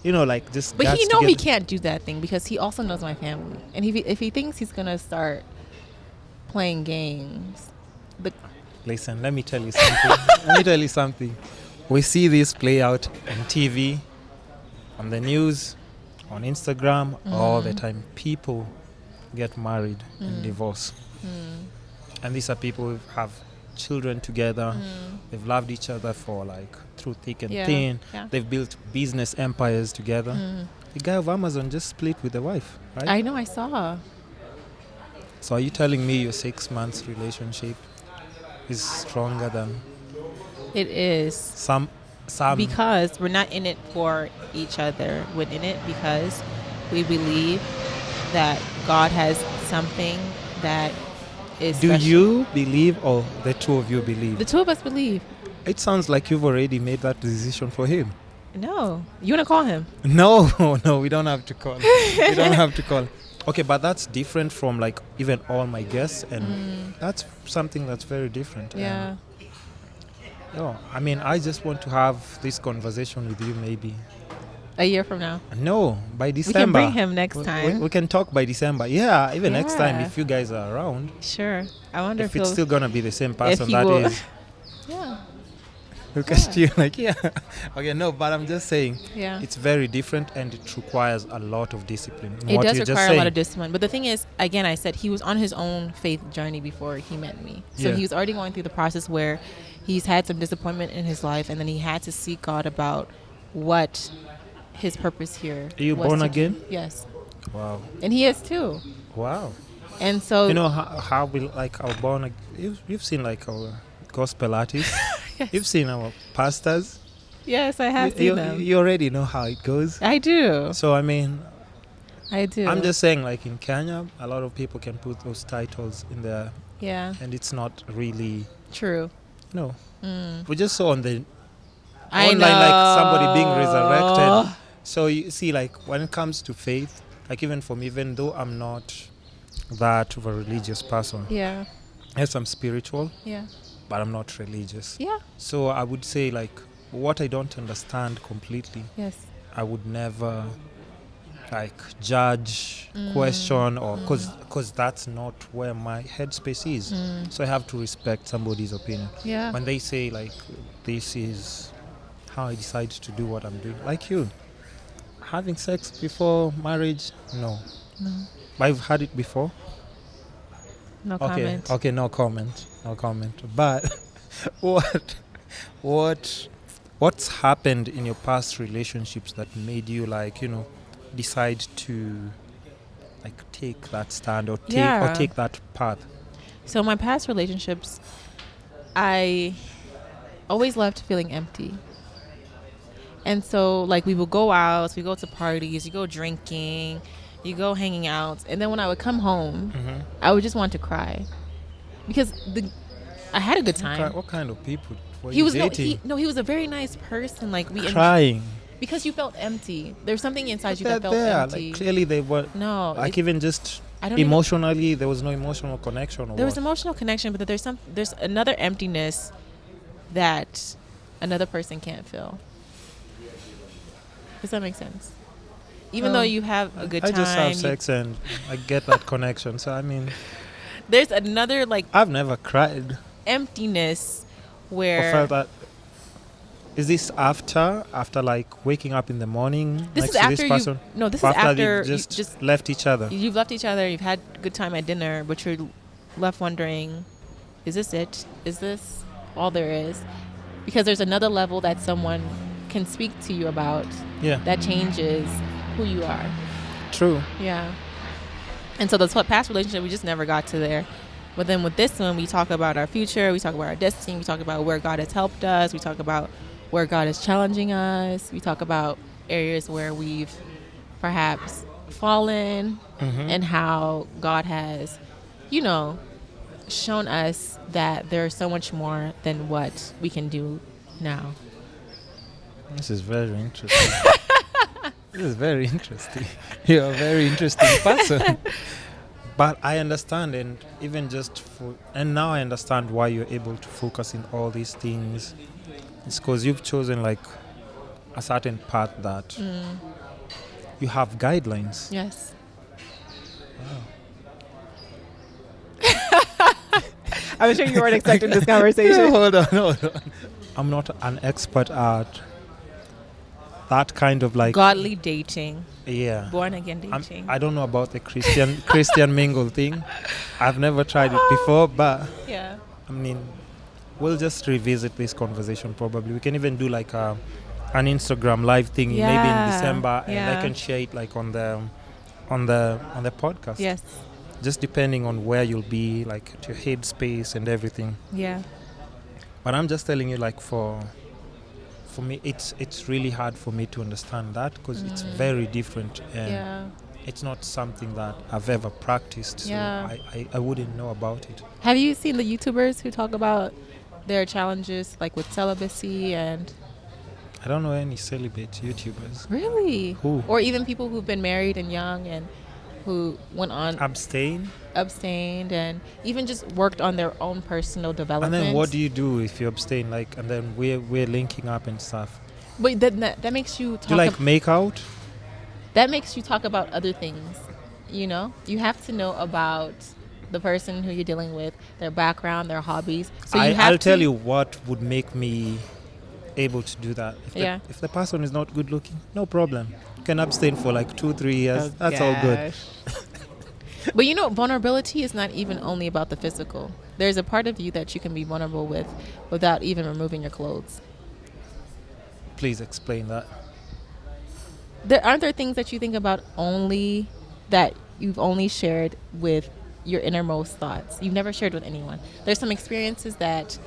just. But guts he together. he can't do that thing because he also knows my family, and if he thinks he's gonna start playing games, Listen, let me tell you something. We see this play out on TV, on the news, on Instagram, all the time. People get married and divorce. And these are people who have children together. They've loved each other for through thick and thin. Yeah. They've built business empires together. The guy of Amazon just split with the wife, right? I know, I saw. So are you telling me your 6 months relationship is stronger than It is. some Because we're not in it for each other. We're in it because we believe that God has something that is Do special. you believe, or the two of you believe? The two of us believe. It sounds like you've already made that decision for him. No. You want to call him? No, we don't have to call. We don't have to call. Okay, but that's different from even all my guests, and that's something that's very different. Yeah. I just want to have this conversation with you maybe. A year from now. No, by December. We can bring him next time. We can talk by December. Yeah, even next time Yeah. if you guys are around. Sure. I wonder If if it's still gonna be the same person he that will- is. Yeah. Look at you yeah. Okay, no, but I'm just saying Yeah. it's very different and it requires a lot of discipline. It What does you're just require a saying. lot of discipline. But the thing is, again, I said he was on his own faith journey before he met me. So Yeah. he was already going through the process where he's had some disappointment in his life, and then he had to seek God about what his purpose here Are you was born to do. again? Yes. Wow. And he is too. Wow. And so how we our born you've seen our gospel artists. Yes. You've seen our pastors. Yes, I have seen them. You already know how it goes. I do. So, I mean, I do. I'm just saying, like in Kenya, a lot of people can put those titles in there. Yeah. And it's not really True. No. We just saw on the I online know. like somebody being resurrected. So you see, like when it comes to faith, like even for me, even though I'm not that of a religious person, Yeah. yes, I'm spiritual, Yeah. but I'm not religious. Yeah. So I would say like what I don't understand completely, Yes. I would never like judge, question, or because that's not where my headspace is. So I have to respect somebody's opinion. Yeah. When they say like this is how I decide to do what I'm doing, like you having sex before marriage, no. But I've had it before. No comment. Okay, no comment. But what's happened in your past relationships that made you like, decide to like take that stand or take that path? So my past relationships, I always left feeling empty. And so like we would go out, we go to parties, you go drinking, you go hanging out, and then when I would come home, I would just want to cry because I had a good time. What kind of people were He you was dating? he was a very nice person. Like we Crying because you felt empty. There's something inside you they're that felt there. empty. Like clearly they were. No, like even just I don't emotionally, there was no emotional connection. There was emotional connection, but there's another emptiness that another person can't fill. Does that make sense? Even though you have a good time, I just have sex and I get that connection. So I mean, there's another like I've never cried emptiness where or felt that. Is this after like waking up in the morning? This next is to after this person? you. No, this is after you just left each other. You've left each other. You've had a good time at dinner, but you're left wondering, is this it? Is this all there is? Because there's another level that someone can speak to you about. Yeah. That changes who you are. True. Yeah. And so the past relationship, we just never got to there. But then with this one, we talk about our future. We talk about our destiny. We talk about where God has helped us. We talk about where God is challenging us. We talk about areas where we've perhaps fallen and how God has, shown us that there's so much more than what we can do now. This is very interesting. This is very interesting. You're a very interesting person. But I understand, and even and now I understand why you're able to focus in all these things. It's because you've chosen like a certain path that you have guidelines. Yes. Wow. I'm sure you weren't expecting this conversation. Hold on. I'm not an expert at that kind of like godly dating. Yeah. Born again dating. I don't know about the Christian mingle thing. I've never tried it before, but yeah. I mean, we'll just revisit this conversation probably. We can even do like an Instagram live thing maybe in December, and I can share it like on the podcast. Yes. Just depending on where you'll be, like at your headspace and everything. Yeah. But I'm just telling you, like for me, it's really hard for me to understand that because it's very different and it's not something that I've ever practiced. So I wouldn't know about it. Have you seen the YouTubers who talk about their challenges, like with celibacy and? I don't know any celibate YouTubers. Really? Who? Or even people who've been married and young and who went on abstained and even just worked on their own personal development. And then what do you do if you abstain? Like, and then we're linking up and stuff. But that makes you talk. Do you like make out? That makes you talk about other things. You have to know about the person who you're dealing with, their background, their hobbies. So I'll tell you what would make me able to do that. If the person is not good looking, no problem. You can abstain for like 2-3 years. That's all good. But vulnerability is not even only about the physical. There's a part of you that you can be vulnerable with without even removing your clothes. Please explain that. Aren't there things that you think about only that you've only shared with your innermost thoughts? You've never shared with anyone. There's some experiences that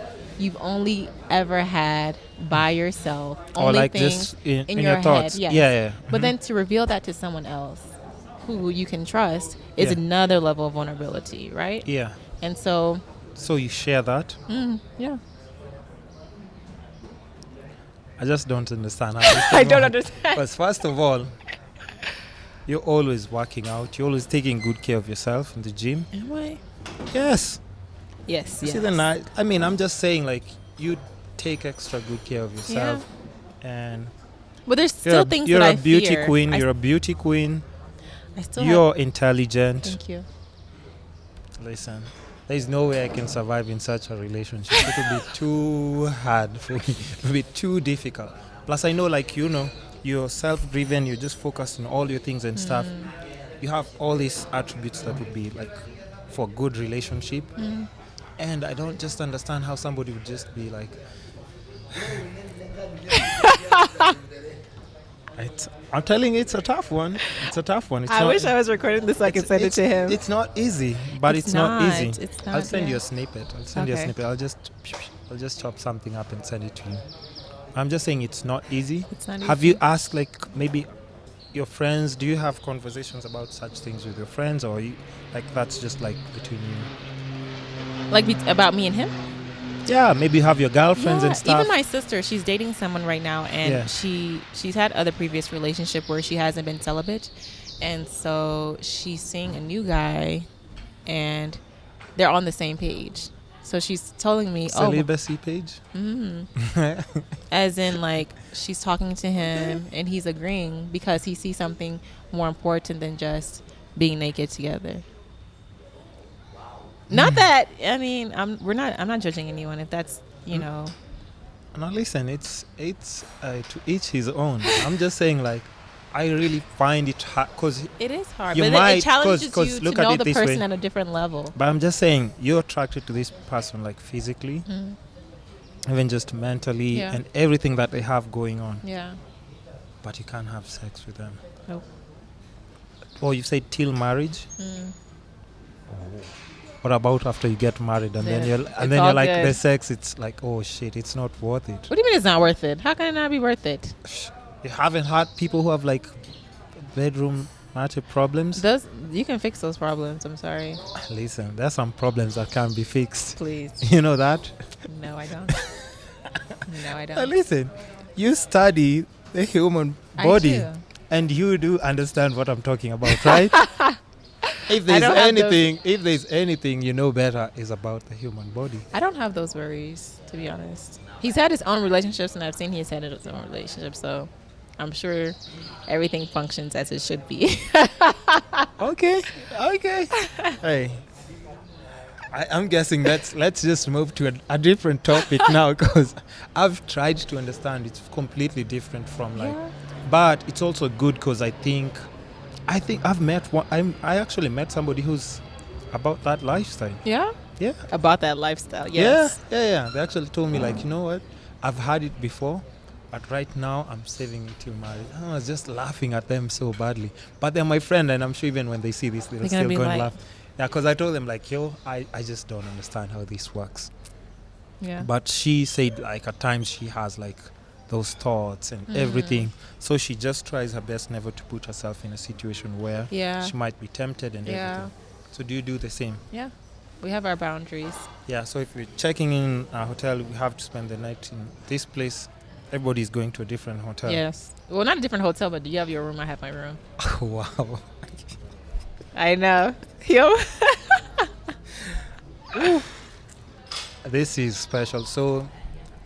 you've only ever had by yourself, or only like things just in your your thoughts. head. Yes. Yeah. But then to reveal that to someone else who you can trust is another level of vulnerability, right? Yeah. And so you share that. Yeah. I just don't understand how this I thing don't works. understand. Because first of all, you're always working out. You're always taking good care of yourself in the gym. Am I? Yes. Yes. See, then I mean, I'm just saying, like, you take extra good care of yourself, and but there's still things that I fear. You're a beauty queen. You're a beauty queen. I still You're intelligent. Thank you. Listen, there's no way I can survive in such a relationship. It will be too hard for me. It will be too difficult. Plus, I know, like, you're self-driven. You're just focused on all your things and stuff. You have all these attributes that would be like for a good relationship. And I don't just understand how somebody would just be like, I'm telling you, it's a tough one. It's a tough one. I wish I was recording this so I could send it to him. It's not easy, but it's not easy. It's not, I'll send you a snippet. I'll just chop something up and send it to you. I'm just saying it's not easy. It's not Have easy. you asked, like, maybe your friends? Do you have conversations about such things with your friends, or like that's just like between you? Like about me and him? Yeah, maybe you have your girlfriends and stuff. Even my sister, she's dating someone right now, and she's had other previous relationship where she hasn't been celibate, and so she's seeing a new guy, and they're on the same page. So she's telling me, celibacy page. As in, like, she's talking to him, and he's agreeing because he sees something more important than just being naked together. Not that, I mean, I'm not judging anyone if that's, No, listen, it's to each his own. I'm just saying, like, I really find it hard because it is hard, you but might, it challenges you look to know at it the this person way. at a different level. But I'm just saying, you're attracted to this person, like, physically, even just mentally, and everything that they have going on. Yeah. But you can't have sex with them. Nope. Or you say till marriage. What about after you get married and then you're like good. the sex? It's like, oh shit, it's not worth it. What do you mean it's not worth it? How can it not be worth it? You haven't had people who have like bedroom matter problems? You can fix those problems. I'm sorry. Listen, there's some problems that can't be fixed. Please. You know that? No, I don't. No, I don't. Listen, you study the human body, I do. and you do understand what I'm talking about, right? If there's anything you know better is about the human body. I don't have those worries, to be honest. He's had his own relationships, and I've seen he's had his own relationships, so I'm sure everything functions as it should be. Okay. Hey, I'm guessing let's just move to a different topic now, because I've tried to understand. It's completely different from but it's also good because I think I've met I actually met somebody who's about that lifestyle. Yeah? Yeah. About that lifestyle, yes. Yeah. They actually told me, like, you know what? I've had it before, but right now I'm saving it till marriage. I was just laughing at them so badly. But they're my friend, and I'm sure even when they see this, they'll still go and laugh. Yeah, because I told them, like, I just don't understand how this works. Yeah. But she said, like, at times she has, like, those thoughts and everything. So she just tries her best never to put herself in a situation where she might be tempted and everything. So do you do the same? Yeah. We have our boundaries. Yeah, so if we're checking in a hotel, we have to spend the night in this place. Everybody's going to a different hotel. Yes. Well, not a different hotel, but you have your room, I have my room. Wow. I know. Yo. This is special. So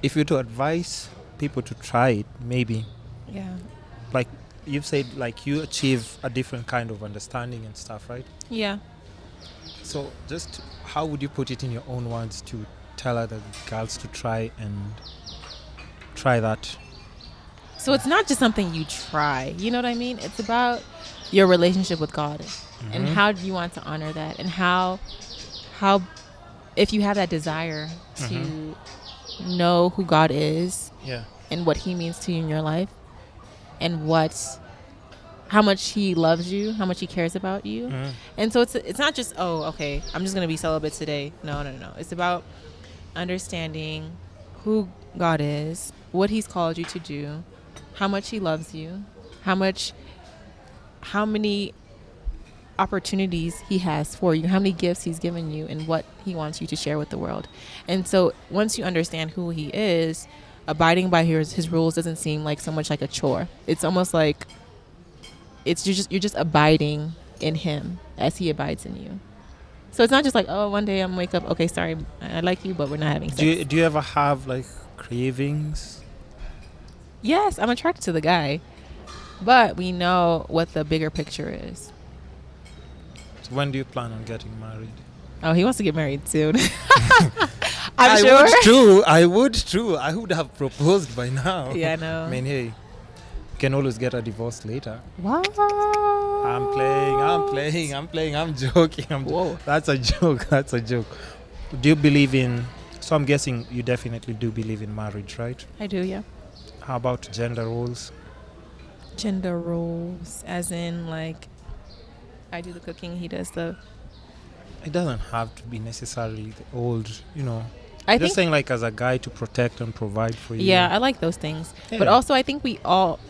if you're to advise people to try it, maybe. Yeah. Like you've said, like you achieve a different kind of understanding and stuff, right? Yeah. So just how would you put it in your own words to tell other girls to try that? So it's not just something you try, you know what I mean? It's about your relationship with God and how do you want to honor that, and how if you have that desire to know who God is and what he means to you in your life, and how much he loves you, how much he cares about you. And so it's not just, I'm just going to be celibate today. No. It's about understanding who God is, what he's called you to do, how much he loves you, how many opportunities he has for you, how many gifts he's given you, and what he wants you to share with the world. And so once you understand who he is, abiding by his rules doesn't seem like so much like a chore. It's almost like you're just abiding in him as he abides in you. So it's not just like, oh, one day I'm wake up, okay, sorry, I like you, but we're not having sex. Do you ever have like cravings? Yes, I'm attracted to the guy, but we know what the bigger picture is. So when do you plan on getting married? Oh, he wants to get married soon. I would too. I would have proposed by now. Yeah, I know. I mean, hey, you can always get a divorce later. Wow. I'm playing. I'm joking. Whoa. That's a joke. Do you believe in... So I'm guessing you definitely do believe in marriage, right? I do, yeah. How about gender roles? Gender roles, as in like, I do the cooking, he does the... It doesn't have to be necessarily the old, I just think, saying like as a guy to protect and provide for you. yeah, I like those things. Yeah. But also I think we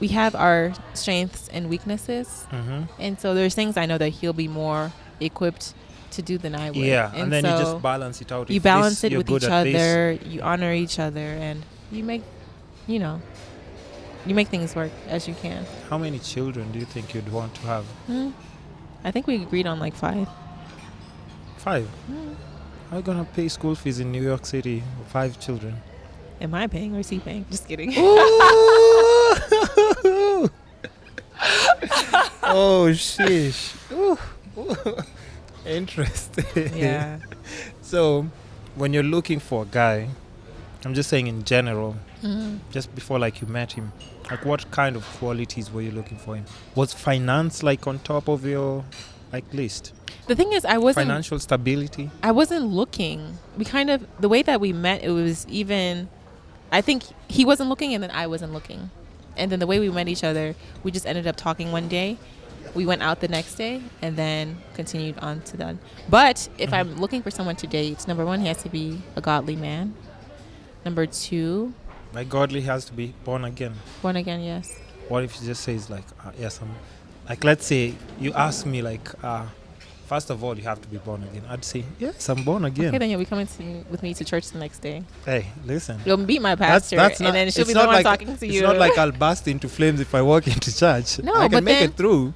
have our strengths and weaknesses. Mm-hmm. And so there's things I know that he'll be more equipped to do than I would. Yeah, and then so you just balance it out. you balance it with each other, you honor each other, and you make things work as you can. How many children do you think you'd want to have? I think we agreed on like 5. 5? How are you going to pay school fees in New York City for 5 children? Am I paying or is he paying? Just kidding. Oh, sheesh. Ooh. Interesting. Yeah. So, when you're looking for a guy, I'm just saying in general, just before like you met him, like what kind of qualities were you looking for him? Was finance like on top of your like list? The thing is, I wasn't... Financial stability? I wasn't looking. The way that we met, it was even... I think he wasn't looking and then I wasn't looking. And then the way we met each other, we just ended up talking one day. We went out the next day and then continued on to that. But if I'm looking for someone to date, number 1, he has to be a godly man. Number 2... Like godly has to be born again. Born again, yes. What if he just says like, yes, I'm... Like let's say you ask me like... First of all, you have to be born again. I'd say, yes, I'm born again. Okay, then you'll be coming with me to church the next day. Hey, listen. You'll meet my pastor, that's and not, then she'll be the one talking to you. It's not like I'll burst into flames if I walk into church. No, I can make it through.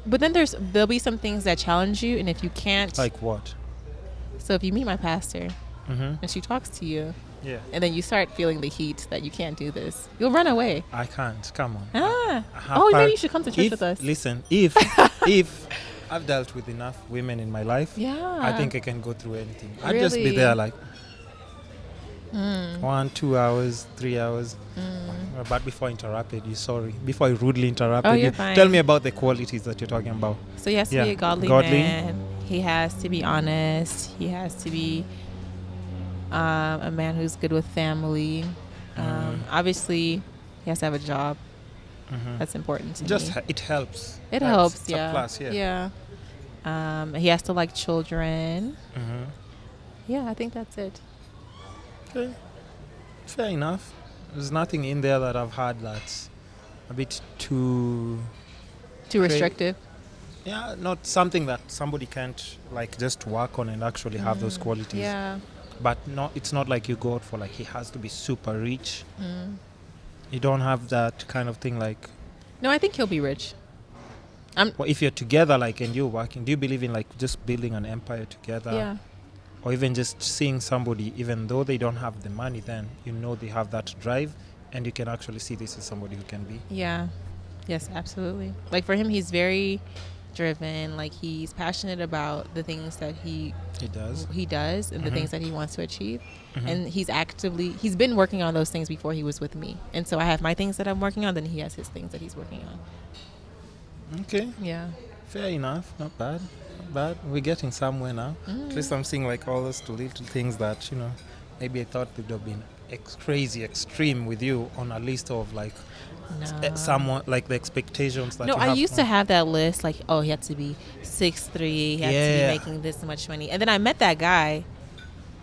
But then there'll be some things that challenge you, and if you can't... Like what? So if you meet my pastor, and she talks to you, yeah, and then you start feeling the heat that you can't do this, you'll run away. I can't. Come on. Maybe you should come to church with us. Listen, if I've dealt with enough women in my life. Yeah. I think I can go through anything. I'd Really? just be there like 1, 2 hours, 3 hours. But before I interrupted you, sorry. Before I rudely interrupted you, fine. Tell me about the qualities that you're talking about. So he has to be a godly man. He has to be honest. He has to be a man who's good with family. Obviously, he has to have a job. That's important to me. It helps. It helps, it's yeah. a plus, yeah. He has to like children. Yeah, I think that's it. Okay. Fair enough. There's nothing in there that I've had that's a bit too restrictive. Yeah, not something that somebody can't like just work on and actually have those qualities. Yeah. But it's not like you go out for like he has to be super rich. You don't have that kind of thing like... No, I think he'll be rich. Well, if you're together like and you're working, do you believe in like just building an empire together? Yeah. Or even just seeing somebody, even though they don't have the money, then you know they have that drive and you can actually see this is somebody who can be. Yeah. Yes, absolutely. Like for him, he's very driven. Like he's passionate about the things that he does and the things that he wants to achieve. And he's been working on those things before he was with me. And so I have my things that I'm working on, then he has his things that he's working on. Okay. Yeah. Fair enough. Not bad. We're getting somewhere now. At least I'm seeing like all those little things that, maybe I thought would have been crazy extreme with you on a list of like someone like the expectations that you have. I used to have that list like, he had to be 6'3", he had to be making this much money. And then I met that guy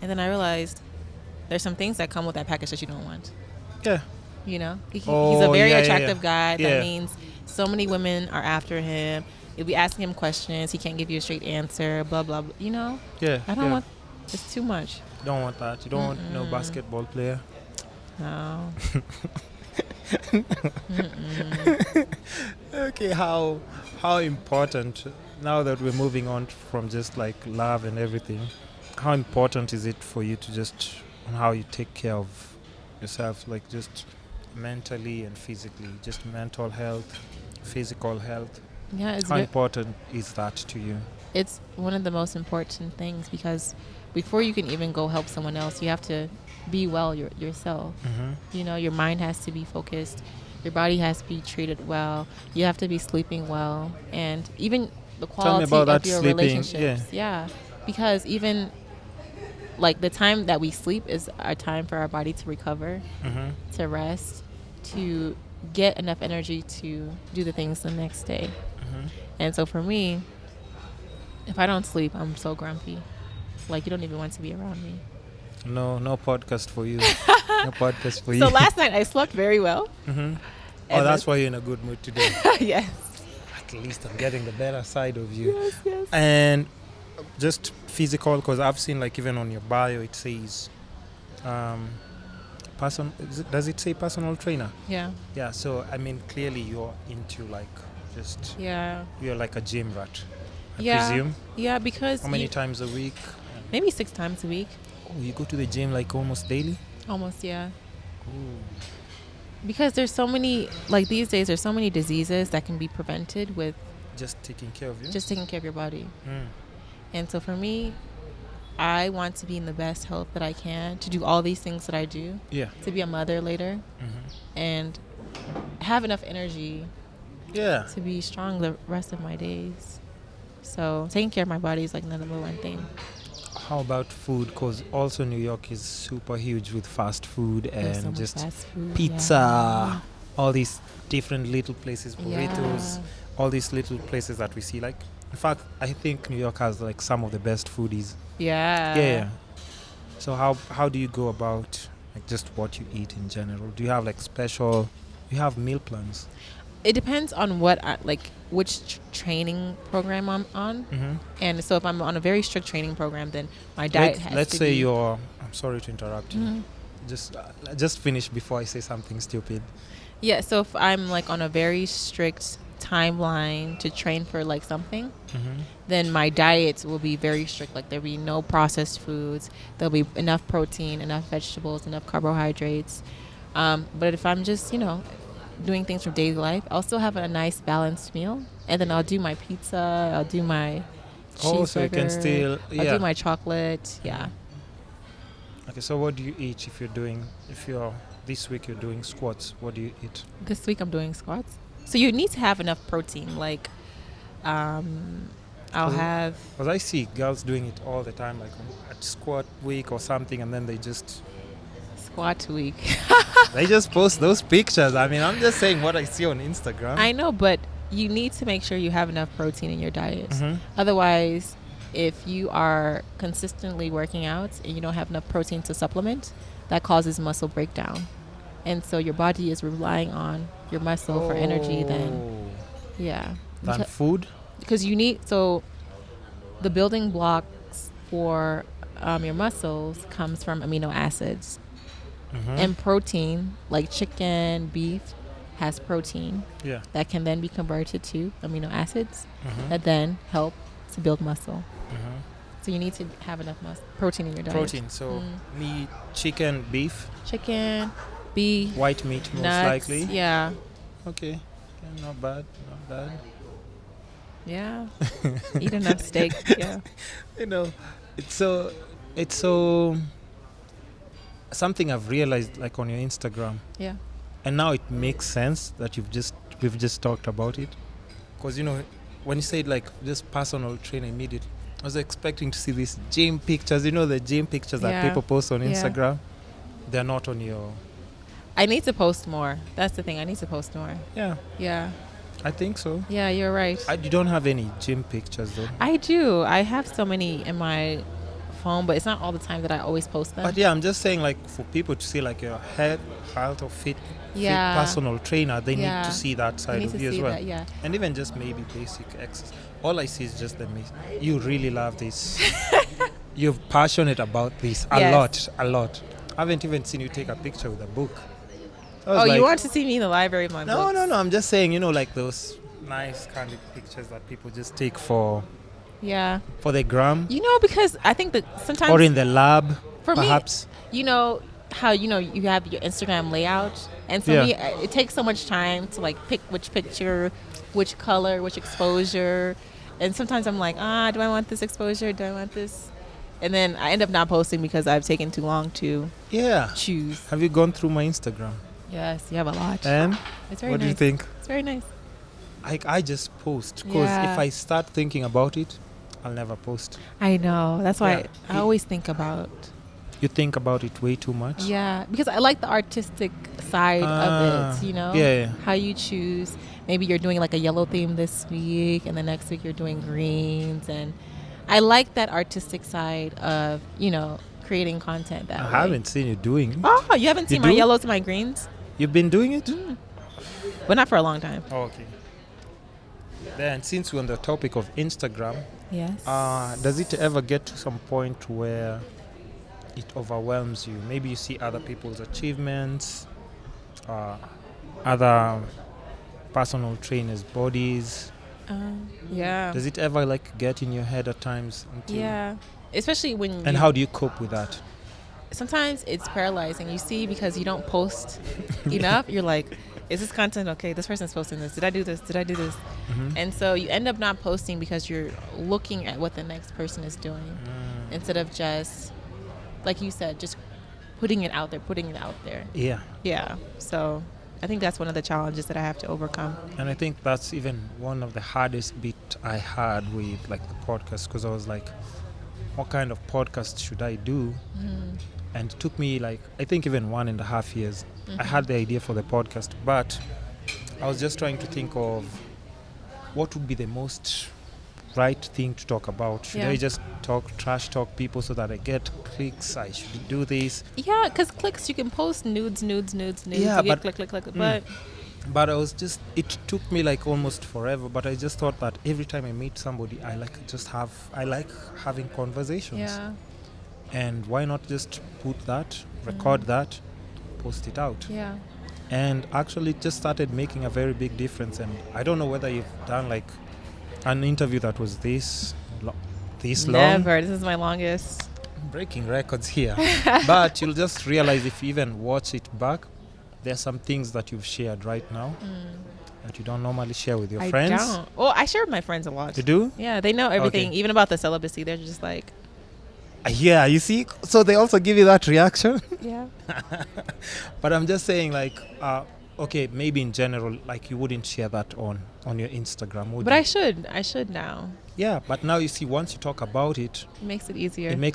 and then I realized there's some things that come with that package that you don't want. Yeah. You know, he's a very attractive guy. Yeah. That means so many women are after him. You'll be asking him questions. He can't give you a straight answer. Blah blah. Blah. You know. Yeah. I don't want. It's too much. You don't want that. You don't want no basketball player. No. Okay. How important, now that we're moving on from just like love and everything, how important is it for you to just on how you take care of yourself, like just mentally and physically, just mental health, physical health? Yeah. How important is that to you? It's one of the most important things, because before you can even go help someone else, you have to be well yourself. You know, your mind has to be focused. Your body has to be treated well. You have to be sleeping well. And even the quality of your relationships. Yeah. Because even like the time that we sleep is our time for our body to recover, to rest, to get enough energy to do the things the next day. And so for me, if I don't sleep, I'm so grumpy. Like, you don't even want to be around me. No podcast for you. No podcast for you. So last night I slept very well. Oh, that's why you're in a good mood today. Yes. At least I'm getting the better side of you. Yes. And just physical, because I've seen like even on your bio it says does it say personal trainer? Yeah. Yeah, so I mean clearly you're into like just you're like a gym rat, I presume. Yeah, because how many times a week? Maybe 6 times a week. Oh, you go to the gym like almost daily? Almost, yeah. Ooh. Because there's so many, like these days, there's so many diseases that can be prevented with just taking care of you? Just taking care of your body. And so for me, I want to be in the best health that I can, to do all these things that I do. Yeah. To be a mother later. And have enough energy to be strong the rest of my days. So taking care of my body is like the number one thing. How about food? Because also New York is super huge with fast food and so just fast food, pizza, all these different little places, burritos, all these little places that we see. Like, in fact, I think New York has like some of the best foodies. Yeah. So how do you go about like just what you eat in general? Do you have like special? You have meal plans? It depends on which training program I'm on. And so if I'm on a very strict training program, then my diet has to be... Let's say you're... I'm sorry to interrupt you. Just finish before I say something stupid. Yeah, so if I'm like on a very strict timeline to train for like something, then my diet will be very strict. Like there'll be no processed foods. There'll be enough protein, enough vegetables, enough carbohydrates. But if I'm just, doing things from daily life, I'll still have a nice balanced meal, and then I'll do my pizza, I'll do my cheeseburger, so you can still I'll do my chocolate. Okay, so what do you eat if you're this week you're doing squats? What do you eat? This week I'm doing squats. So you need to have enough protein. Like I'll have, because I see girls doing it all the time, like at squat week or something, and then they just squat week. They just post those pictures. I mean, I'm just saying what I see on Instagram. I know, but you need to make sure you have enough protein in your diet. Otherwise, if you are consistently working out and you don't have enough protein to supplement, that causes muscle breakdown. And so your body is relying on your muscle for energy then. Than food? Because you need, so the building blocks for your muscles comes from amino acids. And protein, like chicken, beef, has protein that can then be converted to amino acids that then help to build muscle. So you need to have enough protein in your diet. Protein, so meat, chicken, beef, white meat most nuts, likely. Yeah. Okay, not bad. Yeah. Eat enough steak. Yeah. It's so something I've realized, like on your Instagram. Yeah. And now it makes sense that we've just talked about it, because when you said like just personal trainer immediately, I was expecting to see these gym pictures. The gym pictures that people post on Instagram. They're not on your... I need to post more. That's the thing. I need to post more. Yeah. I think so. Yeah, you're right. You don't have any gym pictures though. I do. I have so many in my phone, but it's not all the time that I always post them. But yeah, I'm just saying, like, for people to see like your health or fit personal trainer, they need to see that side of you as well. That, and even just maybe basic exercise. All I see is just you really love this. You're passionate about this a lot. I haven't even seen you take a picture with a book. You want to see me in the library with my books? No. I'm just saying, like those nice candid pictures that people just take for the gram. Because I think that sometimes, or in the lab, for perhaps. Me, how you have your Instagram layout, and for me, it takes so much time to like pick which picture, which color, which exposure, and sometimes I'm like, do I want this exposure? Do I want this? And then I end up not posting because I've taken too long to choose. Have you gone through my Instagram? Yes, you have a lot. And it's very what nice. do you think? It's very nice. I just post because if I start thinking about it, I'll never post. I know. That's why I always think about. You think about it way too much? Yeah, because I like the artistic side of it, Yeah. How you choose. Maybe you're doing like a yellow theme this week, and the next week you're doing greens. And I like that artistic side of, creating content that way. I haven't seen you doing it. Oh, you haven't seen my yellows and my greens? You've been doing it? But not for a long time. Oh, okay. Then, since we're on the topic of Instagram, yes. Does it ever get to some point where it overwhelms you? Maybe you see other people's achievements, other personal trainers' bodies. Yeah. Does it ever get in your head at times? Yeah. Especially when. And how do you cope with that? Sometimes it's paralyzing. You see, because you don't post enough, you're like, is this content okay? This person's posting this. Did I do this? Did I do this? Mm-hmm. And so you end up not posting because you're looking at what the next person is doing instead of just, like you said, just putting it out there. Yeah. Yeah. So I think that's one of the challenges that I have to overcome. And I think that's even one of the hardest bit I had with the podcast, because I was like, what kind of podcast should I do? And it took me I think even 1.5 years. I had the idea for the podcast, but I was just trying to think of what would be the most right thing to talk about. Should I just trash talk people so that I get clicks? I should do this. Yeah, because clicks, you can post nudes. Yeah, but click. But I was just, it took me almost forever, but I just thought that every time I meet somebody, I like having conversations. Yeah. And why not just put that, record that, post it out? Yeah. And actually it just started making a very big difference. And I don't know whether you've done an interview that was this long. Never. This is my longest. Breaking records here. But you'll just realize if you even watch it back, there's some things that you've shared right now that you don't normally share with your friends. I don't. Well, I share with my friends a lot. You do? Yeah, they know everything, even about the celibacy. They're just like... Yeah, you see? So they also give you that reaction? Yeah. But I'm just saying, okay, maybe in general, you wouldn't share that on your Instagram, would you? But I should now. Yeah, but now you see, once you talk about it, it makes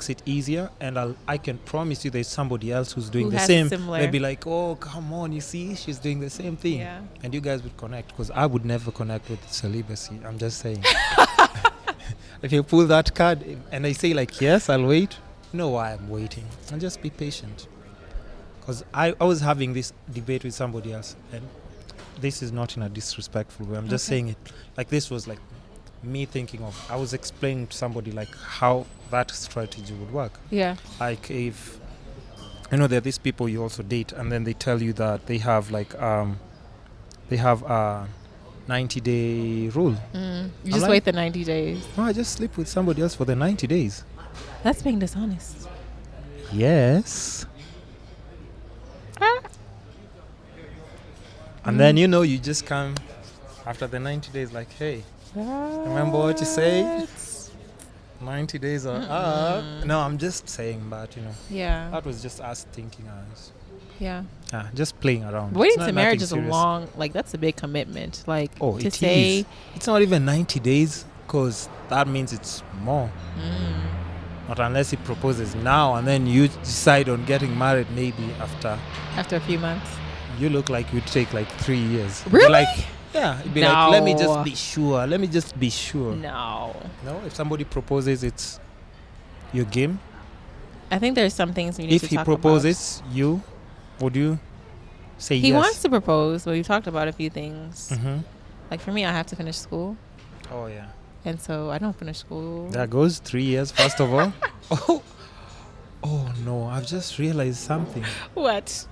it easier. And I can promise you there's somebody else who's doing the same. Similar. They'll be like, oh, come on, you see, she's doing the same thing. Yeah. And you guys would connect, because I would never connect with celibacy. I'm just saying. If you pull that card and I say yes, I'll wait. No, why I'm waiting. And just be patient. Because I was having this debate with somebody else, and this is not in a disrespectful way. I'm just saying it. This was me thinking of, I was explaining to somebody how that strategy would work. Yeah. If, there are these people you also date, and then they tell you that they have a 90-day rule. You just wait the 90 days. No, I just sleep with somebody else for the 90 days. That's being dishonest. Yes. And then you just come after the 90 days hey, remember what you said? 90 days are up. No, I'm just saying, but Yeah. that was just us thinking as. Yeah. Just playing around. Waiting to marriage is a long, that's a big commitment. It's not even 90 days, because that means it's more. Not unless he proposes now and then you decide on getting married maybe after a few months. You look like you'd take 3 years. Really? It'd be No. let me just be sure. No. No, if somebody proposes, it's your game. I think there's some things we need to If he talk proposes, would you say he yes? wants to propose, but we've talked about a few things. Mm-hmm. Like for me, I have to finish school, Oh yeah. and so I don't finish school. There goes 3 years. First of all. Oh no! I've just realized something. What?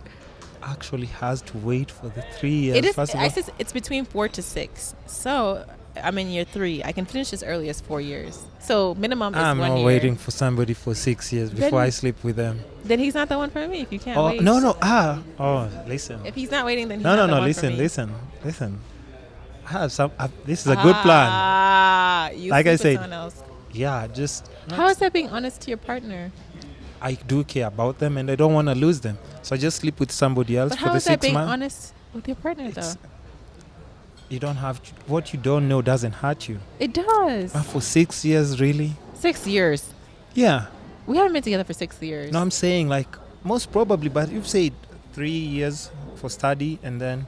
Actually, has to wait for the 3 years. It is. First of all. It's between 4 to 6. So I'm in year 3. I can finish as early as 4 years. So minimum is I'm 1 not year. waiting for somebody for 6 years before I sleep with them. Then he's not the one for me. If you can't Oh wait. no! Oh, listen. If he's not waiting, then he's not the one for me. Listen. I have some. This is a good plan. You Like sleep I with said, someone else. Yeah, just. How is that being honest to your partner? I do care about them, and I don't want to lose them. So I just sleep with somebody else But for how the is that 6 being months. honest with your partner, though? You don't have to, what you don't know doesn't hurt you. It does. For 6 years, really? 6 years. Yeah. We haven't been together for 6 years. No, I'm saying like most probably, but you've said 3 years for study, and then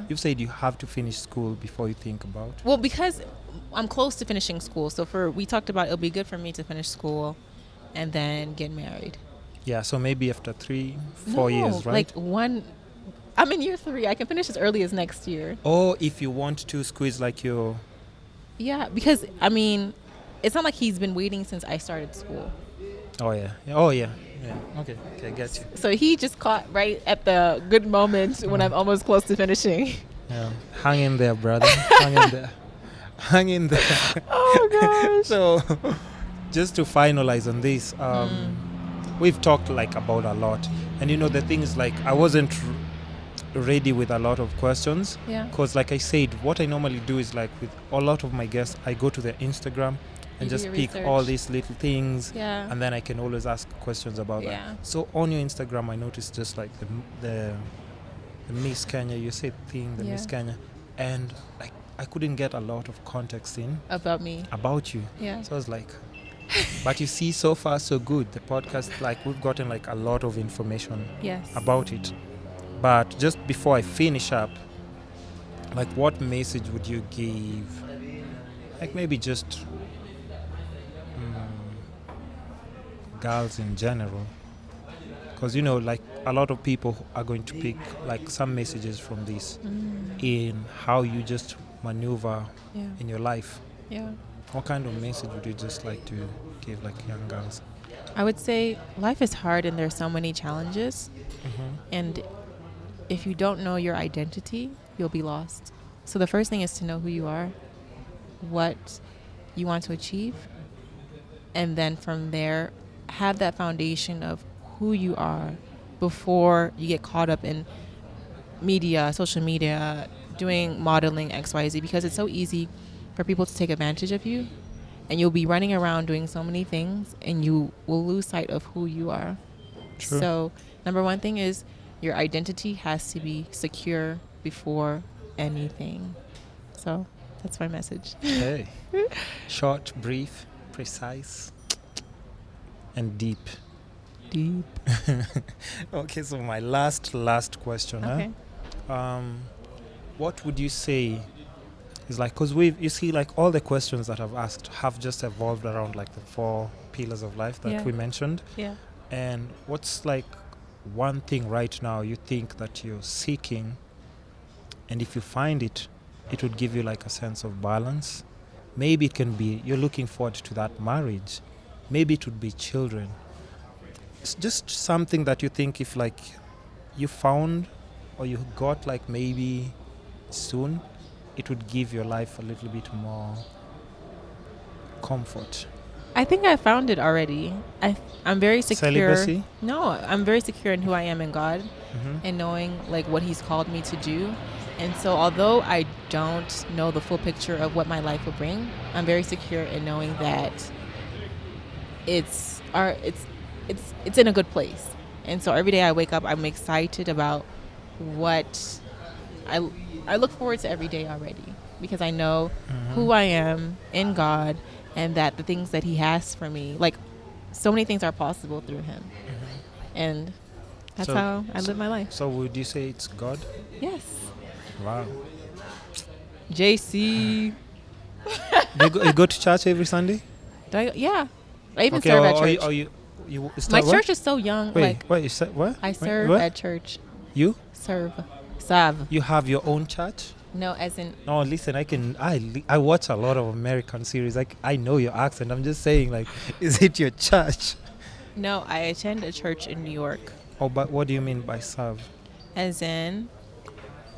you've said you have to finish school before you think about. Well, because I'm close to finishing school, so we talked about it'll be good for me to finish school, and then get married. Yeah, so maybe after 4 years, right? Like I'm in year 3. I can finish as early as next year. Or if you want to squeeze like your... Yeah, because, I mean, it's not like he's been waiting since I started school. Oh, yeah. Yeah. Okay, I get you. So he just caught right at the good moment when I'm almost close to finishing. Yeah. Hang in there, brother. Hang in there. Oh, gosh. So, just to finalize on this, we've talked like about a lot. And, the thing is like I wasn't ready with a lot of questions. Yeah. Because like I said, what I normally do is like with a lot of my guests, I go to their Instagram and just pick all these little things, and then I can always ask questions about that. So on your Instagram, I noticed just like the Miss Kenya USA thing, the Miss Kenya, and like I couldn't get a lot of context about you. Yeah. So I was like, but you see, so far so good. The podcast, like we've gotten like a lot of information about it. But just before I finish up, like what message would you give? Like maybe just girls in general, because like a lot of people are going to pick like some messages from this in how you just maneuver in your life. What kind of message would you just like to give like young girls? I would say life is hard and there's so many challenges, and if you don't know your identity, you'll be lost. So the first thing is to know who you are, what you want to achieve, and then from there have that foundation of who you are before you get caught up in media, social media, doing modeling XYZ, because it's so easy for people to take advantage of you, and you'll be running around doing so many things and you will lose sight of who you are. True. So number one thing is your identity has to be secure before anything. So that's my message. Hey. Short, brief, precise, and deep. Okay, so my last question. Okay. What would you say is like, because you see like all the questions that I've asked have just evolved around like the 4 pillars of life that we mentioned. Yeah. And what's like one thing right now you think that you're seeking, and if you find it, it would give you like a sense of balance? Maybe it can be you're looking forward to that marriage. Maybe it would be children. It's just something that you think if like you found or you got like maybe soon, it would give your life a little bit more comfort. I think I found it already. I'm very secure. Celibacy? No, I'm very secure in who I am in God, and knowing like what He's called me to do. And so although I don't know the full picture of what my life will bring, I'm very secure in knowing that it's in a good place. And so every day I wake up, I'm excited about what I look forward to every day already, because I know who I am in God, and that the things that He has for me, like so many things are possible through Him. And that's how I live my life. So would you say it's God? Yes. Wow. JC. You go to church every Sunday? Yeah. I even serve at church. You My start church is so young. Wait, you said what? I serve what? at church. You? Serve. You have your own church? No, as in. No, listen. I watch a lot of American series. Like, I know your accent. I'm just saying, like, is it your church? No, I attend a church in New York. Oh, but what do you mean by serve? As in.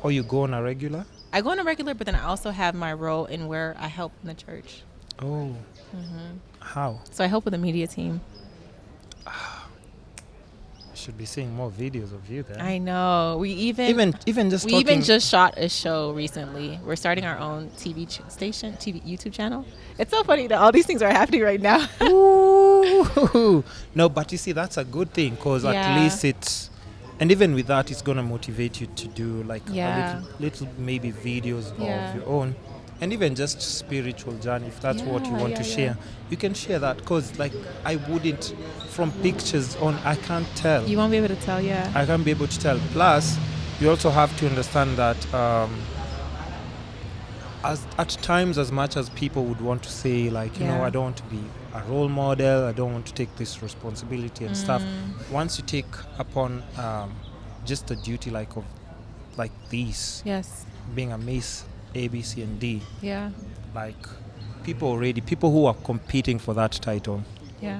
Oh, you go on a regular? I go on a regular, but then I also have my role in where I help in the church. Oh. How? So I help with the media team. Should be seeing more videos of you then. I know. We even just shot a show recently. We're starting our own TV YouTube channel. It's so funny that all these things are happening right now. Ooh. No, but you see, that's a good thing because at least it's, and even with that, it's gonna motivate you to do like a little maybe videos of your own. And even just spiritual journey, if that's what you want to share, you can share that. Because, like, I wouldn't, from pictures on, I can't tell. You won't be able to tell, I can't be able to tell. Plus, you also have to understand that at times, as much as people would want to say, like, you know, I don't want to be a role model, I don't want to take this responsibility and stuff. Once you take upon just a duty like this, being a Miss A, B, C, and D. Like people who are competing for that title,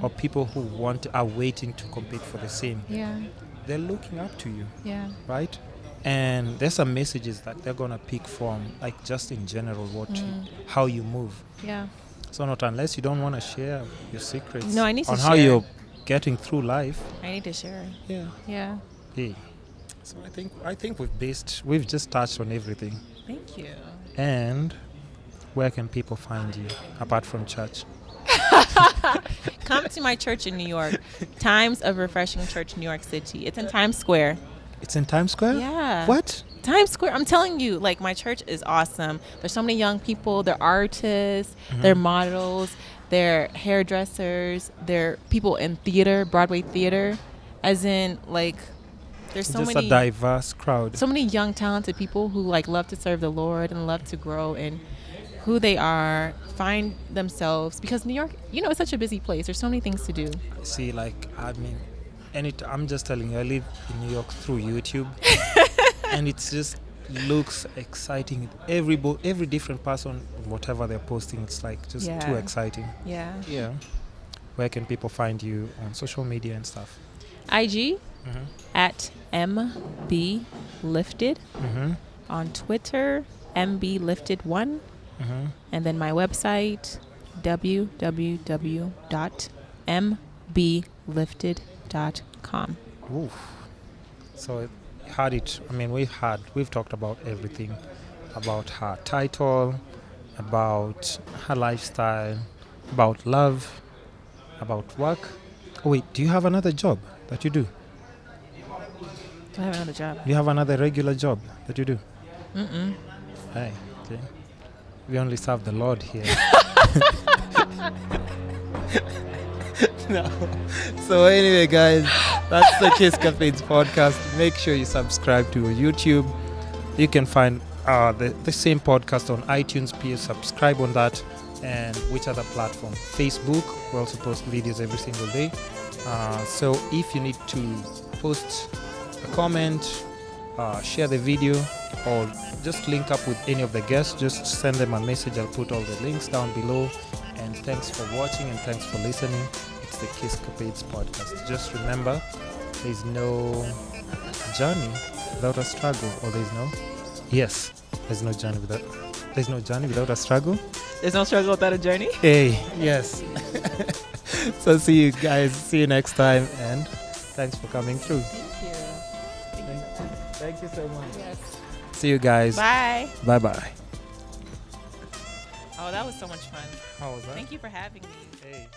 or people who are waiting to compete for the same. They're looking up to you. Right? And there's some messages that they're gonna pick from, like just in general, how you move. So not unless you don't want to share your secrets. No, I need to on share. How you're getting through life. I need to share. Yeah. So I think we've just touched on everything. Thank you. And where can people find you apart from church? Come to my church in New York. Times of Refreshing Church, New York City. It's in Times Square. It's in Times Square? Yeah. What? Times Square. I'm telling you, like, my church is awesome. There's so many young people. They're artists. They're models. They're hairdressers. They're people in theater, Broadway theater. As in, like, there's so just many, a diverse crowd. So many young, talented people who like love to serve the Lord and love to grow in who they are, find themselves. Because New York, you know, it's such a busy place. There's so many things to do. See, like, I mean, I'm just telling you, I live in New York through YouTube, and it just looks exciting. Every different person, whatever they're posting, it's like just too exciting. Yeah. Where can people find you on social media and stuff? IG at MBLifted. On Twitter, MBLifted1. And then my website, www.mblifted.com. Oof. So we've talked about everything, about her title, about her lifestyle, about love, about work. Oh wait, do you have another job that you do? Do I have another job? You have another regular job that you do? Hey, okay. We only serve the Lord here. No. So anyway, guys, that's the Kiss Capade's podcast. Make sure you subscribe to YouTube. You can find the same podcast on iTunes. Please subscribe on that. And which other platform? Facebook. We also post videos every single day. So if you need to post a comment, share the video, or just link up with any of the guests, just send them a message. I'll put all the links down below. And thanks for watching and thanks for listening. It's the Kiss Capade's podcast. Just remember, there's no journey without a struggle. Or there's no journey without a struggle. There's no struggle without a journey. Hey, yes. So see you guys. See you next time. And thanks for coming through. Thank you so much. Yes. See you guys. Bye. Bye-bye. Oh, that was so much fun. How was that? Thank you for having me. Hey.